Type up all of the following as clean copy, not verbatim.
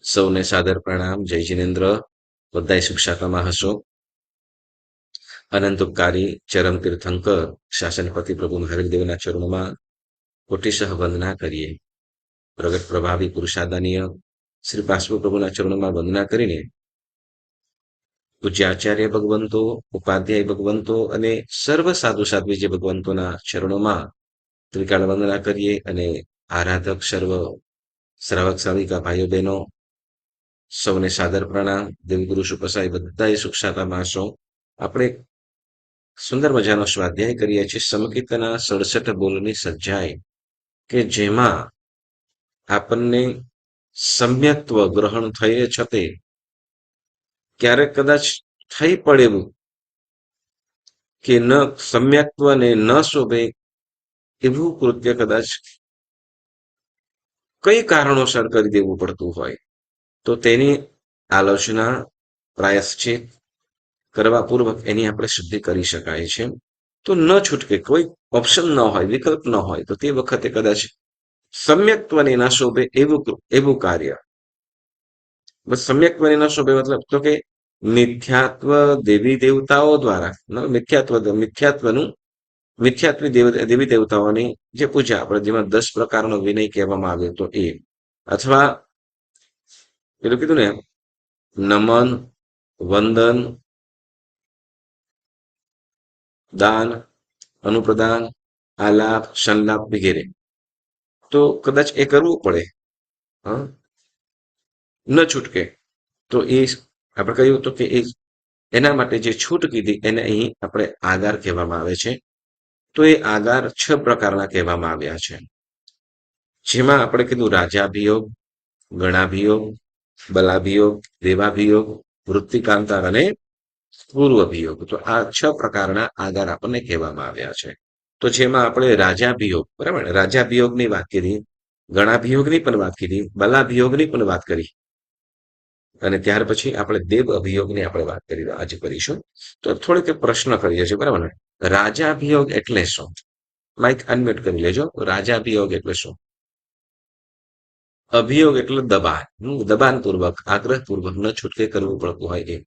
સૌને સાદર પ્રણામ. જય જિનેન્દ્ર. બધાય સુખ શાંતિમાં હશો. અનંત ઉપકારી ચરમ તીર્થંકર શાસનપતિ પ્રભુ મહાવીરદેવના ચરણોમાં કોટીસહ વંદના કરીએ. પ્રગટ પ્રભાવી પુરુષાદાનીય શ્રી પાર્શ્વ પ્રભુના ચરણોમાં વંદના કરીને પૂજ્ય આચાર્ય ભગવંતો, ઉપાધ્યાય ભગવંતો અને સર્વ સાધુ સાધ્વી જે ભગવંતોના ચરણોમાં ત્રિકાળ વંદના કરીએ અને આરાધક સર્વ શ્રાવક શ્રાવિકા ભાઈઓ બહેનો સૌને સાદર પ્રણામ. દેવગુરુ સુપસાય બધાએ સુખ શાંતિમાં હશો. આપણે સુંદર મજાનો સ્વાધ્યાય કરીએ છીએ સમકીર્તના 67 બોલની સજ્જાય, કે જેમાં આપણને સમ્યક્ત્વ ગ્રહણ થયે છતે ક્યારેક કદાચ થઈ પડે એવું કે ન સમ્યક્ત્વને ન શોભે એવું કૃત્ય કદાચ કઈ કારણોસર કરી દેવું પડતું હોય તો તેની આલોચના પ્રાયશ્ચિત કરવા પૂર્વક એની આપણે શુદ્ધિ કરી શકાય છે. તો ન છૂટકે કોઈ ઓપ્શન ન હોય, વિકલ્પ ન હોય, તો તે વખતે કદાચ સમ્યક્ત્વને ન શોભે એવું કાર્ય. બસ સમ્યક્ત્વને ન શોભે મતલબ તો કે મિથ્યાત્વ દેવી દેવતાઓ દ્વારા મિથ્યાત્વી દેવી દેવતાઓની જે પૂજા આપણે જેમાં 10 પ્રકારનો વિનય કહેવામાં આવ્યો તો એ, અથવા પેલું કીધું ને નમન, વંદન, દાન, અનુપ્રદાન, આલાપ, સંલાપ વગેરે, તો કદાચ એ કરવું પડે ન છૂટકે. તો એ આપણે કહ્યું તો કે એના માટે જે છૂટ કીધી એને અહીં આપણે આગાર કહેવામાં આવે છે. તો એ આગાર 6 પ્રકારના કહેવામાં આવ્યા છે, જેમાં આપણે કીધું રાજાભિયોગ, ગણાભિયોગ, બલાભિયોગ, દેવાભિયોગ, વૃત્તિકાંતાર અને પૂર્વભિયોગ. તો આ 6 પ્રકારના આગાર આપણને કહેવામાં આવ્યા છે. તો જેમાં આપણે રાજાભિયોગ, બરાબર, રાજાભિયોગની વાત કરી, ગણાભિયોગની પણ વાત કરી, બલાભિયોગની પણ વાત કરી, અને ત્યાર પછી આપણે દેવ અભિયોગની આપણે વાત કરી આજે કરીશું. તો થોડીક પ્રશ્ન કરીએ છીએ, બરાબર ને. રાજાભિયોગ એટલે શું? માઇક અનમ્યુટ કરી લેજો. રાજાભિયોગ એટલે શું? અભિયોગ એટલે દબાણ, દબાણપૂર્વક, આગ્રહપૂર્વક ન છૂટકે કરવું પડતું હોય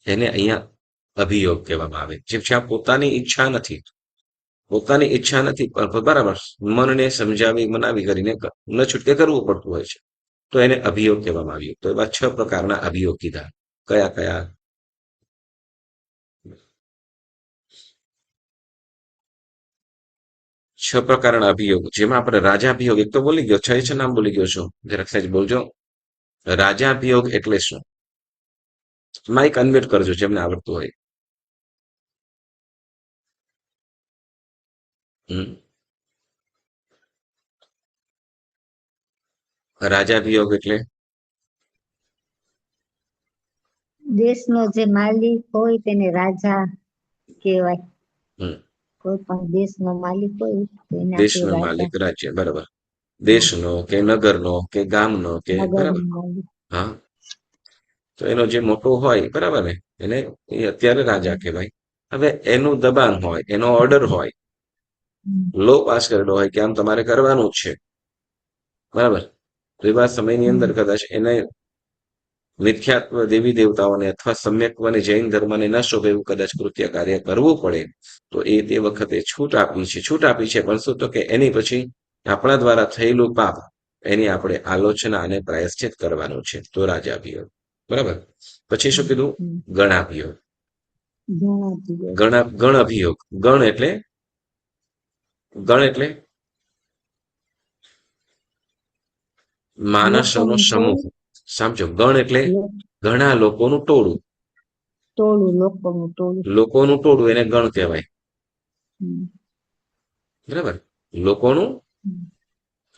એને અહીંયા અભિયોગ કહેવામાં આવે. જ્યાં પોતાની ઈચ્છા નથી પણ બરાબર મનને સમજાવી મનાવી કરીને ન છૂટકે કરવું પડતું હોય છે, તો એને અભિયોગ કહેવામાં આવ્યું. તો એવા 6 પ્રકારના અભિયોગ કીધા. કયા કયા? 6 પ્રકારના અભિયોગ, જેમાં આપણે રાજાભિયોગ એક તો બોલી ગયો, 6 નામ બોલી ગયો છું, જરાક સહેજ બોલજો. રાજાભિયોગ એટલે શું? માઇક અનમ્યુટ કરજો જેમને આવડતું હોય. રાજાભિયોગ એટલે દેશનો જે માલિક હોય તેને રાજા કહેવાય. કોઈ પણ દેશનો માલિક હોય તેને દેશનો માલિક રાજ્ય, બરાબર. દેશનો કે નગરનો કે ગામનો કે, બરાબર. હા, તો એનો જે મોટો હોય, બરાબર ને, એને અત્યારે રાજા કહેવાય. હવે એનું દબાણ હોય, એનો ઓર્ડર હોય, લો પાસ કરેલો હોય કે આમ તમારે કરવાનું જ છે, બરાબર. તો એવા સમયની અંદર કદાચ એને મિથ્યાત્વ દેવી દેવતાઓને અથવા સમ્યક્ત્વને જૈન ધર્મને ન શોભે એવું કદાચ કૃત્ય કાર્ય કરવું પડે, તો એ તે વખતે છૂટ આપી છે પણ શું? તો કે એની પછી આપણા દ્વારા થયેલું પાપ એની આપણે આલોચના અને પ્રાયશ્ચિત કરવાનું છે. તો રાજાભિયોગ, બરાબર. પછી શું કીધું? ગણાભિયોગ. ગણ અભિયોગ. ગણ એટલે માણસોનો સમૂહ. સમજો, ગણ એટલે ઘણા લોકોનું ટોળું. લોકોનું ટોળું એને ગણ કહેવાય, બરાબર. લોકોનું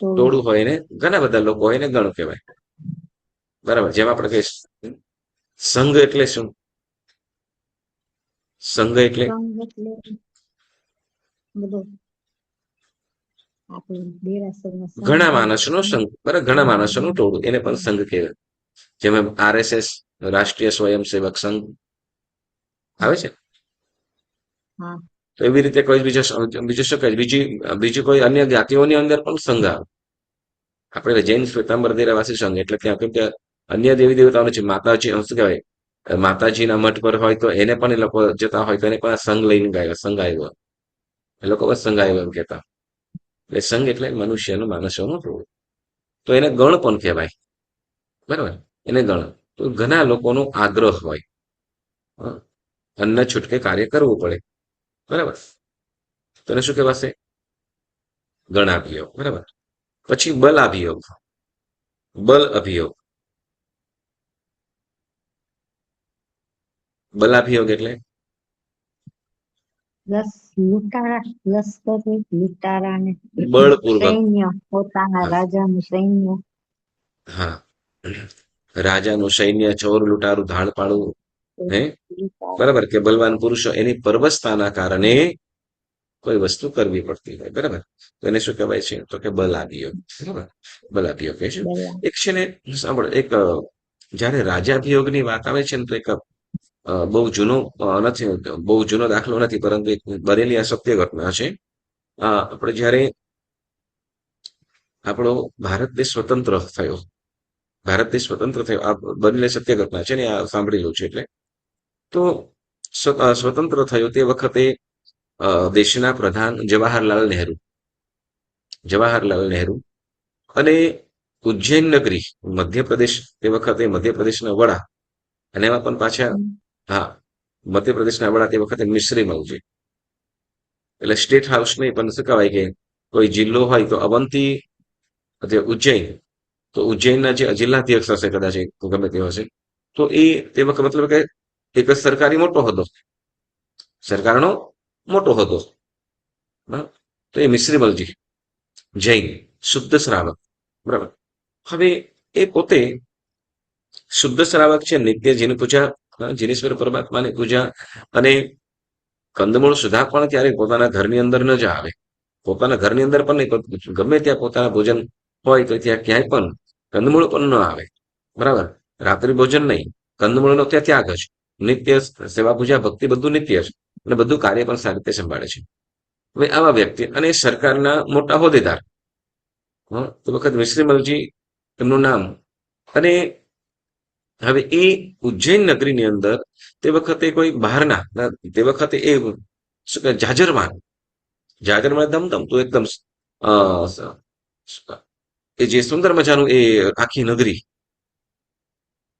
ટોળું હોય ને, ઘણા બધા લોકો હોય ને ગણ કહેવાય, બરાબર. જેમ આપણે કહીએ સંઘ એટલે શું? સંઘ એટલે ઘણા માણસોનો સંઘ, બરાબર, ઘણા માણસોનું ટોળું, એને પણ સંઘ કહેવાય. જેમ RSS રાષ્ટ્રીય સ્વયંસેવક સંઘ આવે છે, તો એવી રીતે કોઈ બીજું શું કહે, બીજી કોઈ અન્ય જ્ઞાતિઓની અંદર પણ સંઘ આવે. આપણે જૈન શ્વેતાંબર દેરાવાસી સંઘ એટલે ત્યાં કેમ કે અન્ય દેવી દેવતાઓને છે માતાજી શું કહેવાય, માતાજીના મઠ પર હોય તો એને પણ એ લોકો જતા હોય તો એને પણ સંઘ લઈને ગાયો, સંઘ આવ્યો, એ લોકો બસ સંઘ આવ્યો એમ કહેતા. એટલે સંઘ એટલે મનુષ્યનું, માણસોનું ટોળું. તો એને ગણ પણ કહેવાય, બરાબર, એને ગણ. તો ઘણા લોકોનો આગ્રહ હોય, અન્ન છૂટકે કાર્ય કરવું પડે, બરાબર, તો એને શું કહેવાશે? ગણાભિયોગ, બરાબર. પછી બલ અભિયોગ, બલ અભિયોગ, બલાભિયોગ એટલે લૂંટારા, લશ્કર, લૂંટારા ને બળપૂર્વક, સૈન્ય, પોતાના હા રાજાનું સૈન્ય. હા, રાજાનું સૈન્ય, ચોર લૂંટારું ધાડ પાડવું, હે, લૂંટારા. બરાબર, કે બલવાન પુરુષો એની પરવસતાના કારણે કોઈ વસ્તુ કરવી પડતી હોય, બરાબર, તો એને શું કહેવાય છે? તો કે બલ અભિયોગ, બરાબર, બલ અભિયોગ કહે છે. બલા. એક છે ને, સાંભળ, એક જયારે રાજાભિયોગની વાત આવે છે ને તો એક બહુ જૂનો નથી, બહુ જૂનો દાખલો નથી, પરંતુ એક બનેલી આ સત્ય ઘટના છે. આપણે જયારે આપણો ભારત દેશ સ્વતંત્ર થયો, ભારત દેશ સ્વતંત્ર થયો, આ બનેલી સત્ય ઘટના છે ને, આ સાંભળેલું છે. એટલે તો સ્વતંત્ર થયો તે વખતે દેશના પ્રધાન જવાહરલાલ નહેરુ અને ઉજ્જૈન નગરી, મધ્યપ્રદેશ, તે વખતે મધ્યપ્રદેશના વડા, અને એમાં પણ પાછા, હા, મધ્યપ્રદેશના વડા તે વખતે મિશ્રીમલજી, એટલે સ્ટેટ હાઉસ નહીં પણ શું કહેવાય કે કોઈ જિલ્લો હોય તો અવંતી, ઉજ્જૈન, તો ઉજ્જૈનના જે જિલ્લાધ્યક્ષ હશે કદાચ, ગમે તે હશે, તો એ તે વખતે મતલબ કે એક સરકારી મોટો હતો, સરકારનો મોટો હતો, તો એ મિશ્રીમલજી જૈન, શુદ્ધ શ્રાવક, બરાબર. હવે એ પોતે શુદ્ધ શ્રાવક છે, નિત્ય જીન પૂજા, જીનેશ્વર પરમાત્માની પૂજા, અને કંદમૂળ સુધા પણ ત્યારે પોતાના ઘરની અંદર ન જ આવે, પોતાના ઘરની અંદર પણ નહીં, ગમે ત્યાં પોતાના ભોજન હોય તો ત્યાં ક્યાંય પણ કંદમૂળ પણ ન આવે, બરાબર, રાત્રિ ભોજન નહીં, કંદમૂળનો ત્યાં ત્યાગ જ, નિત્ય સેવા પૂજા ભક્તિ બધું નિત્ય છે, અને બધું કાર્ય પણ સારી રીતે સંભાળે છે. હવે આવા વ્યક્તિ અને સરકારના મોટા હોદ્દેદાર, તે વખત મિશ્રીમલજી એમનું નામ, અને હવે એ ઉજ્જૈન નગરીની અંદર તે વખતે કોઈ બહારના, તે વખતે એ શું કહે, જાજરમાન ધમધમ તો એકદમ એ જે સુંદર મજાનું એ આખી નગરી,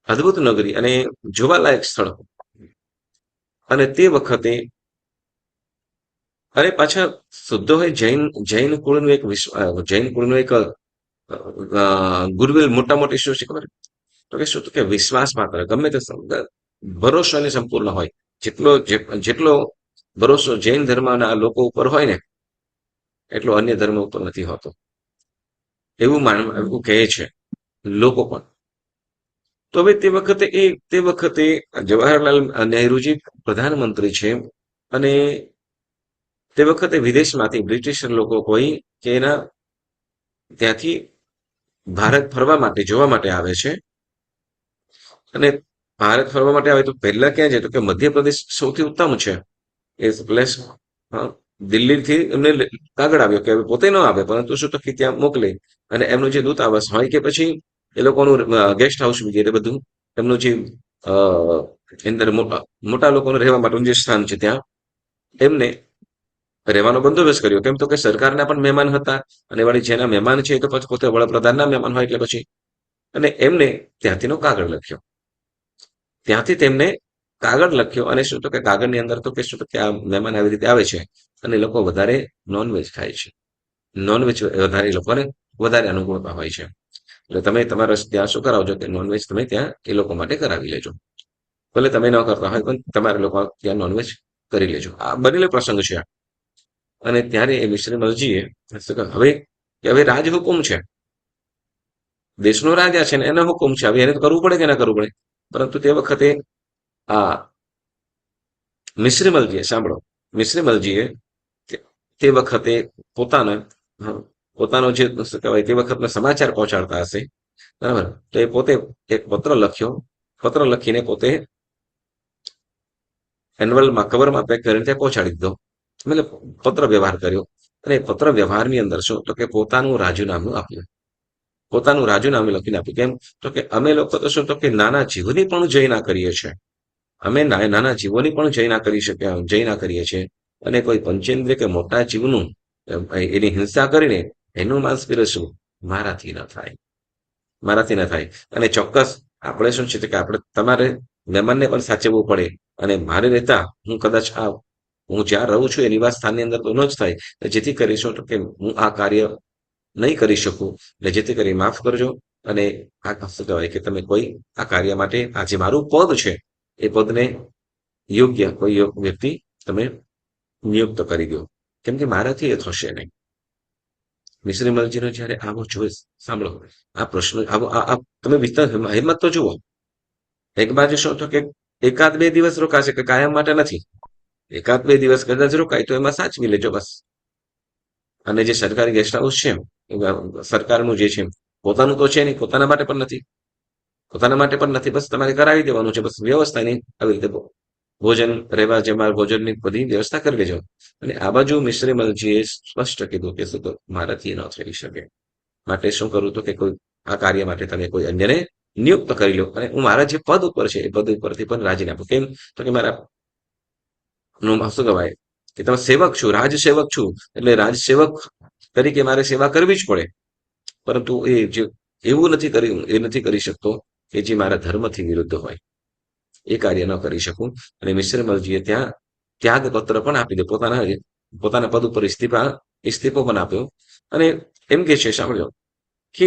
અદ્ભુત નગરી અને જોવાલાયક સ્થળ, અને તે વખતે, અને પાછા શુદ્ધ હોય જૈન કુળનું એક જૈન કુળનું એક ગુડવિલ મોટા મોટી શું છે ખબર? તો કે શું, તો કે વિશ્વાસ માત્ર, ગમે તે ભરોસો એને સંપૂર્ણ હોય, જેટલો ભરોસો જૈન ધર્મના લોકો ઉપર હોય ને એટલો અન્ય ધર્મ ઉપર નથી હોતો, એવું એવું કહે છે લોકો પણ. તો હવે તે વખતે જવાહરલાલ નહેરુજી પ્રધાનમંત્રી છે, અને તે વખતે વિદેશમાંથી બ્રિટિશ લોકો કોઈ કે એના ત્યાંથી ભારત ફરવા માટે, જોવા માટે આવે છે, અને ભારત ફરવા માટે આવે તો પહેલા ક્યાં જાય, તો કે મધ્યપ્રદેશ સૌથી ઉત્તમ છે એ પ્લેસ. દિલ્હીથી એમને કાગળ આવ્યો કે પોતે ન આવે, પરંતુ શું તો કે ત્યાં મોકલે, અને એમનું જે દૂતાવાસ હોય કે પછી એ લોકોનું ગેસ્ટ હાઉસ વગેરે બધું, એમનું જે અંદર મોટા લોકોને રહેવા માટેનું જે સ્થાન છે ત્યાં એમને રહેવાનો બંદોબસ્ત કર્યો. કેમ તો કે સરકારના પણ મહેમાન હતા, અને વળી જેના મહેમાન છે એ તો પછી પોતે વડાપ્રધાનના મહેમાન હોય એટલે પછી, અને એમને ત્યાંથીનો કાગળ લખ્યો, ત્યાંથી તેમને કાગળ લખ્યો, અને શું તો કે કાગળની અંદર તો કે શું તો કે આ મહેમાન આવી રીતે આવે છે, અને લોકો વધારે નોનવેજ ખાય છે, નોનવેજ વધારે લોકોને વધારે અનુકૂળતા હોય છે, એટલે તમે તમારા ત્યાં શું કરાવજો કે નોનવેજ તમે ત્યાં એ લોકો માટે કરાવી લેજો, ભલે તમે ન કરતા હોય પણ તમારા લોકો ત્યાં નોનવેજ કરી લેજો. આ બનેલો પ્રસંગ છે. અને ત્યારે એ મિશ્રીમલજીએ હવે રાજ હુકુમ છે, દેશનો રાજા છે ને એનો હુકુમ છે, હવે એને તો કરવું પડે કે ના કરવું પડે, પરંતુ તે વખતે આ મિશ્રીમલજીએ, સાંભળો, મિશ્રીમલજીએ તે વખતે પોતાનો જે શું કહેવાય તે વખતના સમાચાર પહોંચાડતા હશે, બરાબર, તો એ પોતે એક પત્ર લખ્યો, પત્ર લખીને પોતે એનવલમાં કવરમાં પેક કરીને ત્યાં પહોંચાડી દીધો, મતલબ પત્ર વ્યવહાર કર્યો, અને પત્ર વ્યવહારની અંદર શું તો કે પોતાનું રાજીનામું આપ્યું, પોતાનું રાજીનામું લખીને આપ્યું. કેમ? તો કે અમે લોકો તો શું, તો કે નાના જીવની પણ જય ના કરીએ છીએ. અમે નાના જીવોની પણ જય ના કરીએ છીએ. અને કોઈ પંચેન્દ્રિય કે મોટા જીવનું એની હિંસા કરીને એનું માંસ પીરસવું મારાથી ન થાય. મારાથી ન થાય. અને ચોક્કસ આપણે શું છે કે આપણે તમારે મહેમાનને પણ સાચવવું પડે. અને મારે રહેતા હું જ્યાં રહું છું એ નિવાસ સ્થાનની અંદર તો ન જ થાય. જેથી કરીશું તો કે હું આ કાર્ય નહીં કરી શકું. એટલે જેથી કરી માફ કરજો. અને આ શું કહેવાય કે તમે કોઈ આ કાર્ય માટે આ જે મારું પદ છે એ પદને યોગ્ય કોઈ વ્યક્તિ તમે નિયુક્ત કરી દો. કેમ કે મારાથી એ થશે નહીં. મિશ્રીમલજીનો જયારે આવો જોઈશ, સાંભળો આ પ્રશ્ન તમે હિંમત તો જુઓ. એક બાજુ શું તો કે એકાદ બે દિવસ રોકાશે, કે કાયમ માટે નથી. એકાદ બે દિવસ કદાચ રોકાય તો એમાં સાચવી લેજો બસ. અને જે સરકારી ગેસ્ટ હાઉસ છે, સરકારનું જે છે પોતાનું તો છે નહીં, પોતાના માટે પણ નથી. બસ તમારે કરાવી દેવાનું છે. બસ વ્યવસ્થાની આવી રીતે ભોજન રહેવા જમવા ભોજનની બધી વ્યવસ્થા કરી લેજો. અને આ બાજુ મિશ્રીમલજીએ સ્પષ્ટ કીધું કે શું તો મારાથી ન થઈ શકે. માટે શું કરું તો કે કોઈ આ કાર્ય માટે તમે કોઈ અન્યને નિયુક્ત કરી લો. અને હું મારા જે પદ ઉપર છે એ પદ ઉપરથી પણ રાજીને આપું. કેમ? તો કે મારા શું કહેવાય કે તમે સેવક છું, રાજસેવક છું. એટલે રાજસેવક તરીકે મારે સેવા કરવી જ પડે. પરંતુ એ જે એવું નથી કરી શકતો કે જે મારા ધર્મથી વિરુદ્ધ હોય. એ કાર્ય ન કરી શકું. અને મિશ્રમલજીએ ત્યાં ત્યાગ પત્ર પણ આપી દે. પોતાના પદ ઉપર ઇસ્તીફો પણ આપ્યો. અને એમ કે છે, સાંભળ્યો કે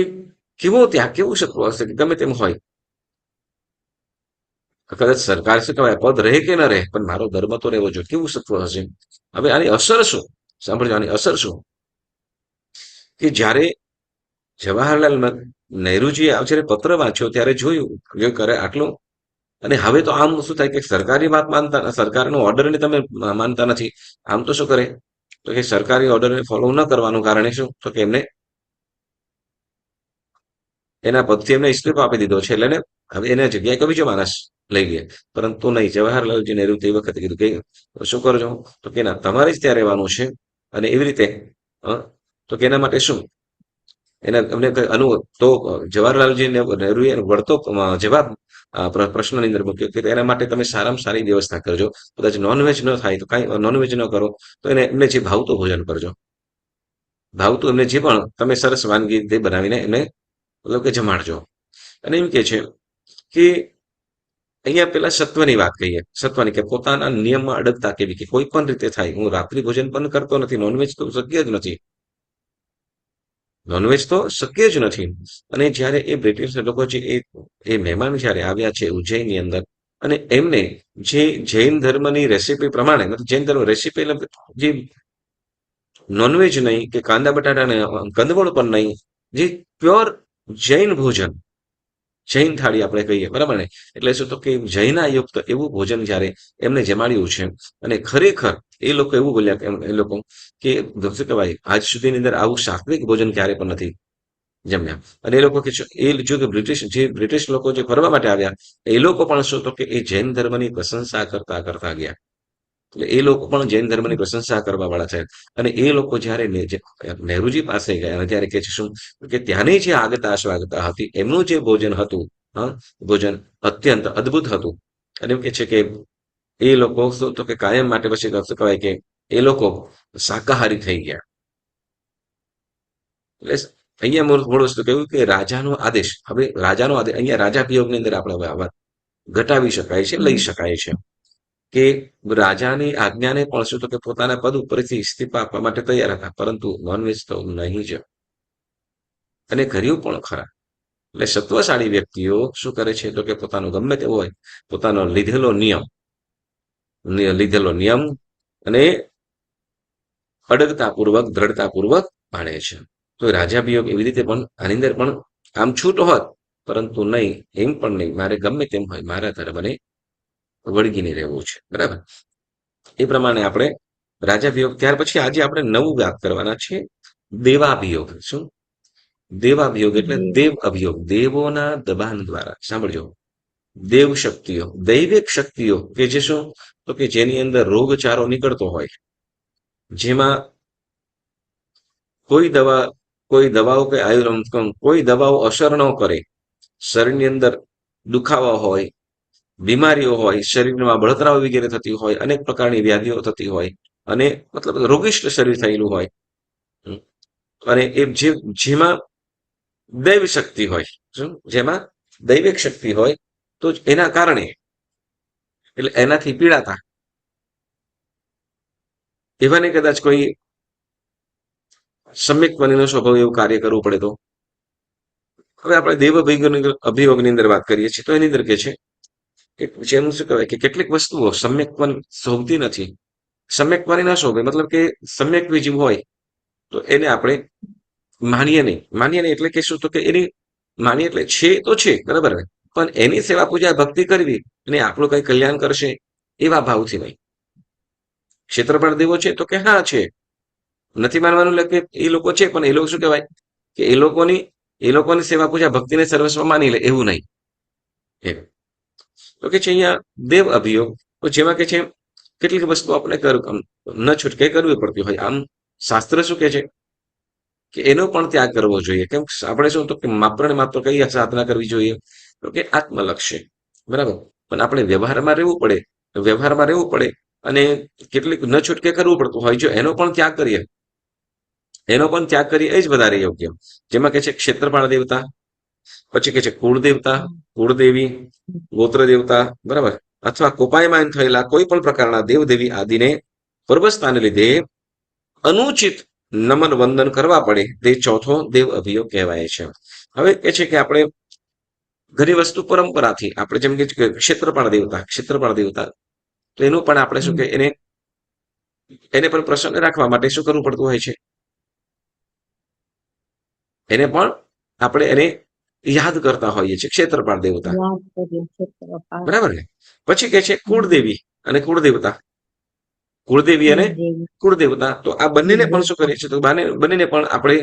કેવો ત્યાગ, કેવું શત્રુ હશે કે ગમે તેમ હોય, કદાચ સરકાર શું કહેવાય પદ રહે કે ન રહે, પણ મારો ધર્મ તો રહેવો જોઈએ. કેવું સત્વ હશે. હવે આની અસર શું? સાંભળજો, આની અસર શું કે જ્યારે જવાહરલાલ નહેરુજીએ જ્યારે પત્ર વાંચ્યો ત્યારે જોયું કરે આટલું. અને હવે તો આમ શું થાય કે સરકારી વાત માનતા, સરકારનો ઓર્ડરને તમે માનતા નથી. આમ તો શું કરે તો કે સરકારી ઓર્ડરને ફોલો ન કરવાનું કારણે શું તો કે એમને એના પદથી એમને ઇસ્તીફો આપી દીધો છે. એટલે હવે એના જગ્યાએ કવિ જો માણસ લઈ લે. પરંતુ નહીં, જવાહરલાલજી નહેરુ તે વખતે કીધું કે શું કરજો તો કે ના, તમારે જ ત્યાં રહેવાનું છે. અને એવી રીતે તો કે એના માટે શું અમને તો જવાહરલાલજી નહેરુએ વળતો જવાબ પ્રશ્નની અંદર મૂક્યો કે એના માટે તમે સારામાં સારી વ્યવસ્થા કરજો. કદાચ નોનવેજ ન થાય તો કાંઈ નોનવેજ ન કરો તો એમને જે ભાવતું ભોજન કરજો. ભાવતું એમને જે પણ તમે સરસ વાનગી તે બનાવીને એમને મતલબ કે જમાડજો. અને એમ કે છે કે અહીંયા પેલા સત્વની વાત કહીએ. સત્વની કે પોતાના નિયમમાં અડગતા કેવી, કે કોઈ પણ રીતે થાય. હું રાત્રિ ભોજન પણ કરતો નથી. નોનવેજ તો શક્ય જ નથી. અને જ્યારે એ બ્રિટિશ લોકો છે એ મહેમાન જ્યારે આવ્યા છે ઉજ્જૈનની અંદર, અને એમને જે જૈન ધર્મની રેસીપી પ્રમાણે, મતલબ જૈન ધર્મ રેસીપી જે નોનવેજ નહીં કે કાંદા બટાટા નહીં, કંદમૂળ પણ નહીં, જે પ્યોર જૈન ભોજન, જૈન થાળી આપણે કહીએ, બરાબર ને. એટલે શું તો કે જૈનાયુક્ત એવું ભોજન જ્યારે એમને જમાડ્યું છે. અને ખરેખર એ લોકો એવું બોલ્યા એ લોકો કે શું કહેવાય આજ સુધીની અંદર આવું સાત્વિક ભોજન ક્યારે પણ નથી જમ્યા. અને એ લોકો કે બ્રિટિશ લોકો જે ફરવા માટે આવ્યા એ લોકો પણ શું તો કે એ જૈન ધર્મની પ્રશંસા કરતા કરતા ગયા. એટલે એ લોકો પણ જૈન ધર્મની પ્રશંસા કરવા વાળા છે. અને એ લોકો જ્યારે નહેરુજી પાસે ગયા અને ત્યારે કે છે શું કે ત્યાંની જે આગતા સ્વાગતા હતી, એમનું જે ભોજન હતું, ભોજન અત્યંત અદ્ભુત હતું. અને એમ કે છે કે એ લોકો શું તો કે કાયમ માટે પછી શું કહેવાય કે એ લોકો શાકાહારી થઈ ગયા. એટલે અહીંયા મૂળ વસ્તુ કહ્યું કે રાજાનો આદેશ. હવે રાજાનો આદેશ અહીંયા રાજા વિયોગની અંદર આપણે વાત ઘટાવી શકાય છે, લઈ શકાય છે. કે રાજાની આજ્ઞાને પણ શું તો કે પોતાના પદ ઉપરથી ઇસ્તીફા આપવા માટે તૈયાર હતા. પરંતુ નોનવેજ તો નહીં જ. અને કર્યું પણ ખરા. એટલે સત્વશાળી વ્યક્તિઓ શું કરે છે તો કે પોતાનો ગમે તેવો હોય પોતાનો લીધેલો નિયમ અને અડગતાપૂર્વક, દ્રઢતાપૂર્વક પાળે છે. તો રાજા વિયોગ એવી રીતે પણ આની અંદર પણ આમ છૂટ હોત, પરંતુ નહીં, એમ પણ નહીં. મારે ગમે તેમ હોય મારા ધર્મને વળગીને રહેવું છે. બરાબર. એ પ્રમાણે આપણે રાજા વિયોગ. ત્યાર પછી આજે આપણે નવું વાત કરવાના છે દેવાભિયોગ. શું? દેવાભિયોગ એટલે દેવ અભિયોગ. દેવોના દબાણ દ્વારા. સાંભળજો, દેવ શક્તિઓ, દૈવિક શક્તિઓ કે જે શું તો કે જેની અંદર રોગચારો નીકળતો હોય, જેમાં કોઈ દવા કોઈ દવાઓ કે કોઈ દવાઓ અસર ન કરે, શરીરની અંદર દુખાવા હોય, બીમારીઓ હોય, શરીરમાં બળતરાવ વગેરે થતી હોય, અનેક પ્રકારની વ્યાધિઓ થતી હોય, અને મતલબ રોગિષ્ટ શરીર થયેલું હોય, અને જેમાં દૈવ શક્તિ હોય, જેમાં દૈવિક શક્તિ હોય, તો એના કારણે એટલે એનાથી પીડાતા એવાને કદાચ કોઈ સમ્યક મનીનો સ્વભાવ એવું કાર્ય કરવું પડે તો હવે આપણે દેવ અભિયોગની અંદર વાત કરીએ છીએ તો એની અંદર કે છે કે જેનું શું કહેવાય કે કેટલીક વસ્તુઓ સમ્યક મન શોભતી નથી. સમ્યક મની ના શોભે મતલબ કે સમ્યક વિજીવ હોય તો એને આપણે માનીએ નહીં એટલે કે શું તો કે એની માનીએ એટલે છે તો છે બરાબર ને, પણ એની સેવા પૂજા ભક્તિ કરવી અને આપણું કઈ કલ્યાણ કરશે એવા ભાવથી નહીં. ક્ષેત્રપાળ દેવો છે તો કે હા છે, નથી માનવાનું એટલે કે એ લોકો છે, પણ એ લોકો શું કહેવાય કે એ લોકોની સેવા પૂજા ભક્તિને સર્વસ્વ માની લે એવું નહીં. તો કે છે અહીંયા દેવ અભિયોગ, તો જેમાં કે છે કેટલીક વસ્તુ આપણે ન છૂટકે કરવી પડતી હોય. આમ શાસ્ત્ર શું કે છે કે એનો પણ ત્યાગ કરવો જોઈએ. કેમ આપણે શું તો કે માત્ર ને માત્ર કઈ સાધના કરવી જોઈએ તો કે આત્મલક્ષ્ય, બરાબર. પણ આપણે વ્યવહારમાં રહેવું પડે અને કેટલીક ન છૂટકે કરવું પડતું હોય. જો એનો પણ ત્યાગ કરીએ એ જ વધારે યોગ્ય. જેમાં કે છે ક્ષેત્રપાળ દેવતા, પછી કે છે કુળદેવતા, કુળદેવી, ગોત્ર દેવતા, બરાબર, અથવા કોપાયમાન થયેલા કોઈ પણ પ્રકારના દેવદેવી આદિને પર્વસ્થાને લીધે અનુચિત નમન વંદન કરવા પડે તે ચોથો દેવ અભિયોગ કહેવાય છે. હવે કે છે કે આપણે ઘણી વસ્તુ પરંપરાથી આપણે જેમ કે ક્ષેત્રપાળ દેવતા તો એનું પણ આપણે શું કે એને પણ પ્રસન્ન રાખવા માટે શું કરવું પડતું હોય છે, એને પણ આપણે એને યાદ કરતા હોઈએ છીએ, ક્ષેત્રપાળ દેવતા, બરાબર ને. પછી કે છે કુળદેવી અને કુળદેવતા, કુળદેવી અને કુળદેવતા, તો આ બંનેને પણ શું કરીએ છીએ તો બંનેને પણ આપણે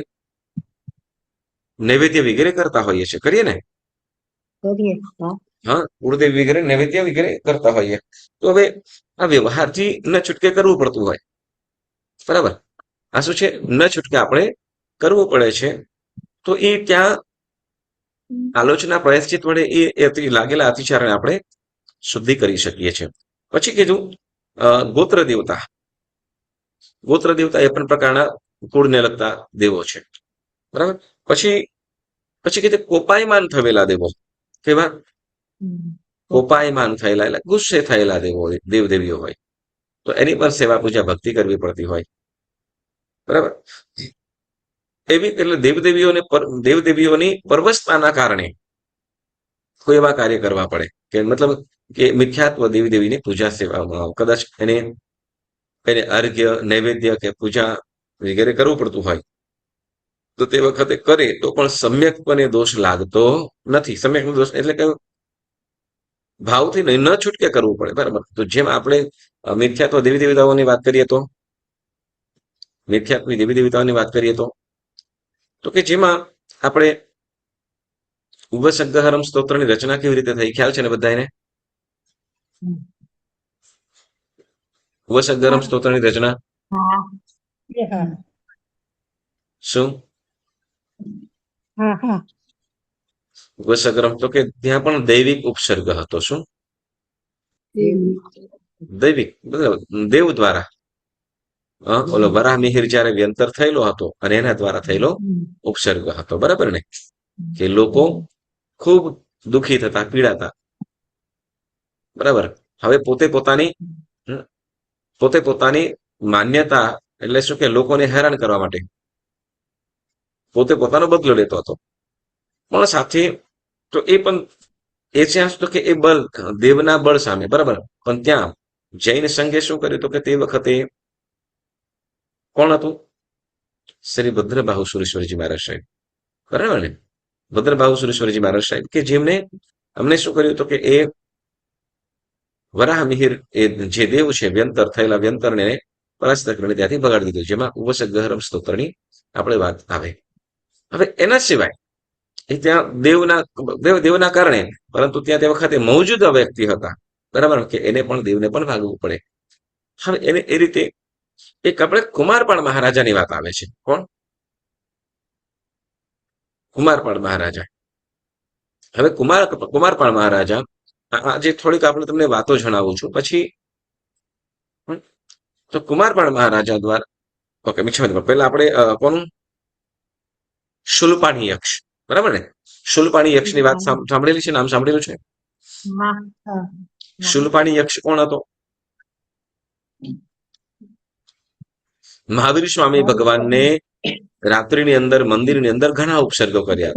નૈવેદ્ય વગેરે કરતા હોઈએ છીએ, કરીએ ને. હા, કુળદેવી વગેરે નૈવેદ્ય વગેરે કરતા હોઈએ. તો હવે આ વ્યવહારથી ન છૂટકે કરવું પડતું હોય, બરાબર. આ શું છે ન છૂટકે આપણે કરવું પડે છે. તો એ ત્યાં આલોચના પ્રયાસચિત વડે એ લાગેલા અતિચારને આપણે શુદ્ધિ કરી શકીએ છીએ. પછી કીધું ગોત્ર દેવતા એ પણ પ્રકારના કુળને લગતા દેવો છે, બરાબર. પછી કીધું કોપાયમાન થયેલા દેવો, કેવા કોપાયમાન થયેલા એટલે ગુસ્સે થયેલા દેવદેવીઓ હોય તો એની પણ સેવા પૂજા ભક્તિ કરવી પડતી હોય, બરાબર. એવી એટલે દેવદેવીઓની પરવશતાના કારણે કોઈ એવા કાર્ય કરવા પડે કે મતલબ કે મિથ્યાત્વ દેવીની પૂજા સેવામાં કદાચ એને અર્ઘ્ય, નૈવેદ્ય કે પૂજા વગેરે કરવું પડતું હોય તો તે વખતે કરે તો પણ સમ્યકપણે દોષ લાગતો નથી. સમ્યક દોષ એટલે કે ભાવથી ન છૂટકે કરવું પડે, બરાબર. તો જેમ આપણે મિથ્યાત્વ દેવી દેવતાઓની વાત કરીએ તો કે જેમાં આપણે ઉગસગ્રહરમ સ્તોત્રની રચના કેવી રીતે થઈ ખ્યાલ છે ને બધાને? ઉગસગ્રહરમ સ્તોત્રની રચના શું? ઉગસગ્રહમ તો કે ત્યાં પણ દૈવિક ઉપસર્ગ હતો. શું દૈવિક? દેવ દ્વારા ઓલો વરાહ મિહિર જયારે વ્યંતર થયેલો હતો અને એના દ્વારા થયેલો ઉપસર્ગ હતો, બરાબર ને. કે લોકો ખૂબ દુઃખી થતા, પીડાતા, બરાબર. હવે પોતે પોતાની માન્યતા એટલે શું કે લોકોને હેરાન કરવા માટે પોતે પોતાનો બદલો લેતો હતો, પણ સાથે તો એ પણ એ ત્યાં તો કે એ બળ દેવના બળ સામે, બરાબર. પણ ત્યાં જૈન સંઘે શું કર્યું તો કે તે વખતે કોણ હતું? શ્રી ભદ્રબાહુ સુરેશ્વરજી મહારાજ સાહેબ, બરાબર ને. ભદ્રબાહુ સુરેશ્વરજી મહારાજ સાહેબ કે જેમને અમને શું કર્યું તો કે એ વરાહ મિહિર એ જે દેવ છે વ્યંતર થયેલા વ્યંતરને પરાસ્ત કરીને ત્યાંથી ભગાડી દીધું, જેમાં ઉગસગ્રહરમ સ્તોત્રની આપણે વાત આવે. હવે એના સિવાય એ ત્યાં દેવના કારણે, પરંતુ ત્યાં તે વખતે મૌજૂદ વ્યક્તિ હતા, બરાબર, કે એને પણ દેવને પણ ભાગવું પડે. હવે એને એ રીતે એક આપણે કુમારપાળ મહારાજાની વાત આવે છે. કોણ? કુમારપાળ મહારાજા. હવે કુમારપાળ મહારાજા, આજે થોડીક આપણે તમને વાતો જણાવું છું પછી. તો કુમારપાળ મહારાજા દ્વારા, ઓકે, પહેલા આપણે કોનું, શુલપાણી યક્ષ, બરાબર ને? શુલપાણી યક્ષની વાત સાંભળેલી છે, નામ સાંભળેલું છે? શુલપાણી યક્ષ કોણ હતો? મહાવીર સ્વામી ભગવાનને રાત્રિની અંદર મંદિરની અંદર ઘણા ઉપસર્ગો કર્યા,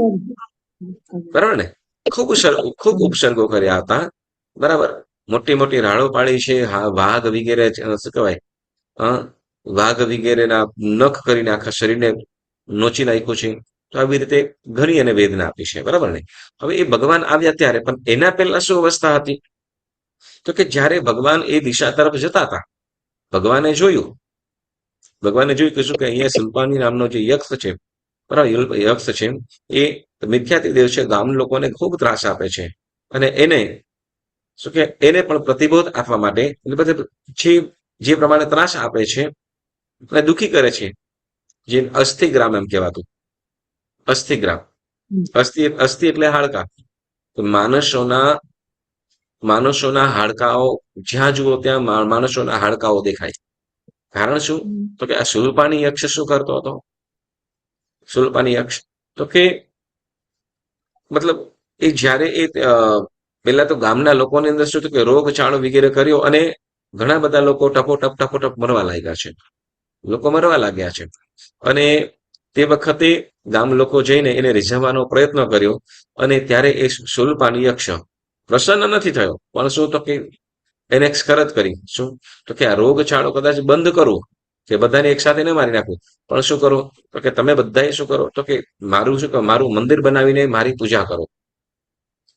બરાબર ને? ખૂબ ઉપસર્ગો કર્યા હતા, બરાબર. મોટી મોટી રાળો પાડી છે, વાઘ વગેરે, શું કહેવાય, વાઘ વગેરેના નખ કરીને આખા શરીરને નોચી નાખ્યું છે. તો આવી રીતે ઘણી એને વેદના આપી છે, બરાબર ને? હવે એ ભગવાન આવ્યા ત્યારે, પણ એના પહેલા શું અવસ્થા હતી? તો કે જ્યારે ભગવાન એ દિશા તરફ જતા હતા, ભગવાને જોયું કે શું કે અહીંયા શુલપાણી નામનો જે યક્ષ છે, બરાબર, યક્ષ છે એ મિથ્યાતિ દેવ છે, ગામ લોકોને ખૂબ ત્રાસ આપે છે, અને એને શું કે એને પણ પ્રતિબોધ આપવા માટે, જે પ્રમાણે ત્રાસ આપે છે અને દુઃખી કરે છે, જે અસ્થિગ્રામ એમ કહેવાતું. અસ્થિગ્રામ, અસ્થિ એટલે હાડકા. તો માણસોના હાડકાઓ જ્યાં જુઓ ત્યાં માણસોના હાડકાઓ દેખાય. કારણ શું? તો કે આ શુલપાણી યક્ષ શું કરતો હતો? શુલપાણી યક્ષ તો કે મતલબ એ જ્યારે એ પેલા તો ગામના લોકોની અંદર શું થયું કે રોગચાળો વગેરે કર્યો, અને ઘણા બધા લોકો ટપોટપ મરવા લાગ્યા છે. લોકો મરવા લાગ્યા છે, અને તે વખતે ગામ લોકો જઈને એને રીઝવવાનો પ્રયત્ન કર્યો, અને ત્યારે એ શુલપાણી યક્ષ પ્રસન્ન નથી થયો. પણ શું? તો કે એને એક શરત કરી. શું? તો કે આ રોગચાળો કદાચ બંધ કરવો, કે બધાને એક સાથે ન મારી નાખવું, પણ શું કરો? તો કે તમે બધાએ શું કરો? તો કે મારું મંદિર બનાવીને મારી પૂજા કરો.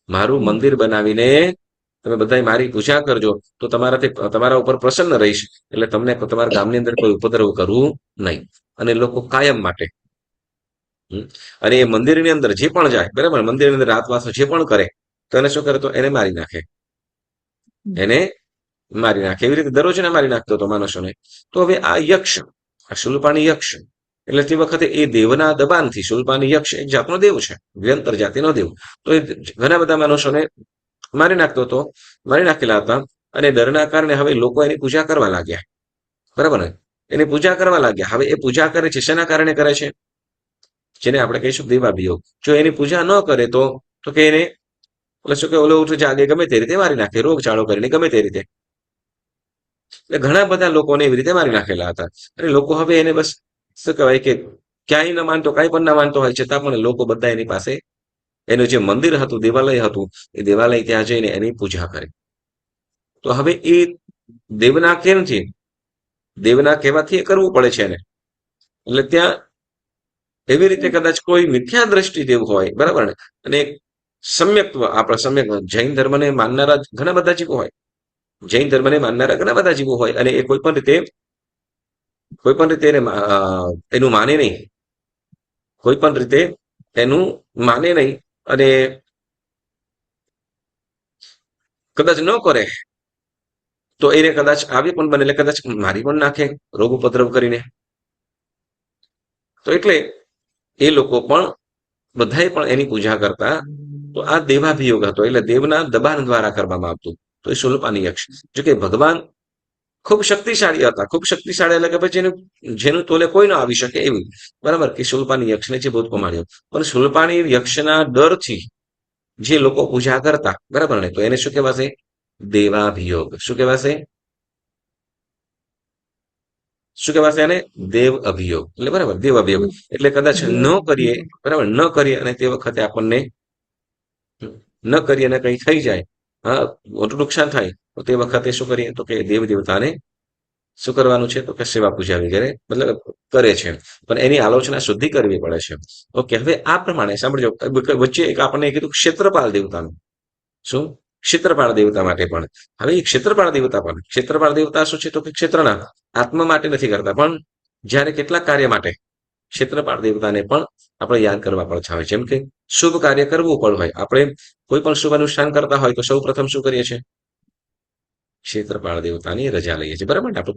મારું મંદિર બનાવીને તમે બધા મારી પૂજા કરજો, તો તમારા ઉપર પ્રસન્ન રહીશ, એટલે તમને તમારા ગામની અંદર કોઈ ઉપદ્રવ કરવું નહીં, અને લોકો કાયમ માટે. અને એ મંદિરની અંદર જે પણ જાય, બરાબર, મંદિરની અંદર રાતવાસો જે પણ કરે, તો એને શું કરે? તો એને મારી નાખે. એવી રીતે દરરોજ એને મારી નાખતો હતો માણસોને. તો હવે આ યક્ષ, આ શુલપાણી યક્ષ, એટલે તે વખતે એ દેવના દબાણથી, શુલપાણી યક્ષ એક જાતનો દેવ છે, વ્યંતર જાતિનો દેવ. તો એ ઘણા બધા માણસોને મારી નાખેલા હતા, અને ડરના કારણે હવે લોકો એની પૂજા કરવા લાગ્યા, બરાબર ને? એની પૂજા કરવા લાગ્યા. હવે એ પૂજા કરે છે, શેના કારણે કરે છે? જેને આપણે કહીશું દેવાભિયોગ. જો એની પૂજા ન કરે તો કે એને શું કે ઓલો ઉઠ જાગે ગમે તે રીતે મારી નાખે, રોગચાળો કરીને ગમે તે રીતે. એટલે ઘણા બધા લોકોને એવી રીતે મારી નાખેલા હતા, અને લોકો હવે એને બસ શું કહેવાય કે ક્યાંય ન માનતો, કાંઈ પણ ના માનતો હોય, છતાં પણ લોકો બધા એની પાસે, એનું જે મંદિર હતું, દેવાલય હતું, એ દેવાલય ત્યાં જઈને એની પૂજા કરે. તો હવે એ દેવના કેમથી, દેવના કહેવાથી એ કરવું પડે છે એને. એટલે ત્યાં એવી રીતે કદાચ કોઈ મિથ્યા દ્રષ્ટિ દેવ હોય, બરાબર ને? અને આપણા સમ્યક જૈન ધર્મને માનનારા ઘણા બધા જીવો હોય, જૈન ધર્મને માનનારા ઘણા બધા જીવો હોય, અને એ કોઈ પણ રીતે એનું માને નહીં, કોઈ પણ રીતે એનું માને નહીં, અને કદાચ ન કરે તો એને કદાચ આવી પણ બને, એટલે કદાચ મારી પણ નાખે રોગ ઉપદ્રવ કરીને. તો એટલે એ લોકો પણ બધાએ પણ એની પૂજા કરતા. તો આ દેવાભિયોગ હતો, એટલે દેવના દબાણ દ્વારા કરવામાં આવતું. તો એ શુલપાણી યક્ષ, જો કે ભગવાન ખૂબ શક્તિશાળી હતા, ખૂબ શક્તિશાળી, એટલે કે પછી જેનું તોલે કોઈ ન આવી શકે એવું, બરાબર, કે શુલપાણી યક્ષને જે ભૂત પમાડ્યો. પણ શુલપાણી યક્ષના ડરથી જે લોકો પૂજા કરતા, બરાબર ને, તો એને શું કહેવાશે? દેવાભિયોગ. શું કહેવાશે? એને દેવ અભિયોગ, એટલે બરાબર, દેવ અભિયોગ. એટલે કદાચ ન કરીએ, બરાબર, ન કરીએ, અને તે વખતે આપણને ન કરીએ અને કંઈ થઈ જાય, મોટું નુકસાન થાય, તો તે વખતે શું કરીએ? તો કે દેવ દેવતાને શું કરવાનું છે? તો કે સેવા પૂજા વગેરે મતલબ કરે છે, પણ એની આલોચના શુદ્ધિ કરવી પડે છે. ઓકે, હવે આ પ્રમાણે સાંભળજો, વચ્ચે એક આપણને કીધું ક્ષેત્રપાલ દેવતાનું. શું? ક્ષેત્રપાળ દેવતા માટે પણ. હવે એ ક્ષેત્રપાળ દેવતા શું છે? તો કે ક્ષેત્રના આત્મા માટે નથી કરતા, પણ જ્યારે કેટલાક કાર્ય માટે ક્ષેત્રપાળ દેવતાને પણ આપણે યાદ કરવા પડતા હોય. જેમ કે શુભ કાર્ય કરવું પણ હોય, આપણે કોઈ પણ શુભ અનુષ્ઠાન કરતા હોય, તો સૌ પ્રથમ શું કરીએ છીએ? ક્ષેત્રપાળ દેવતાની રજા લઈએ છીએ, બરાબર ને? આપણે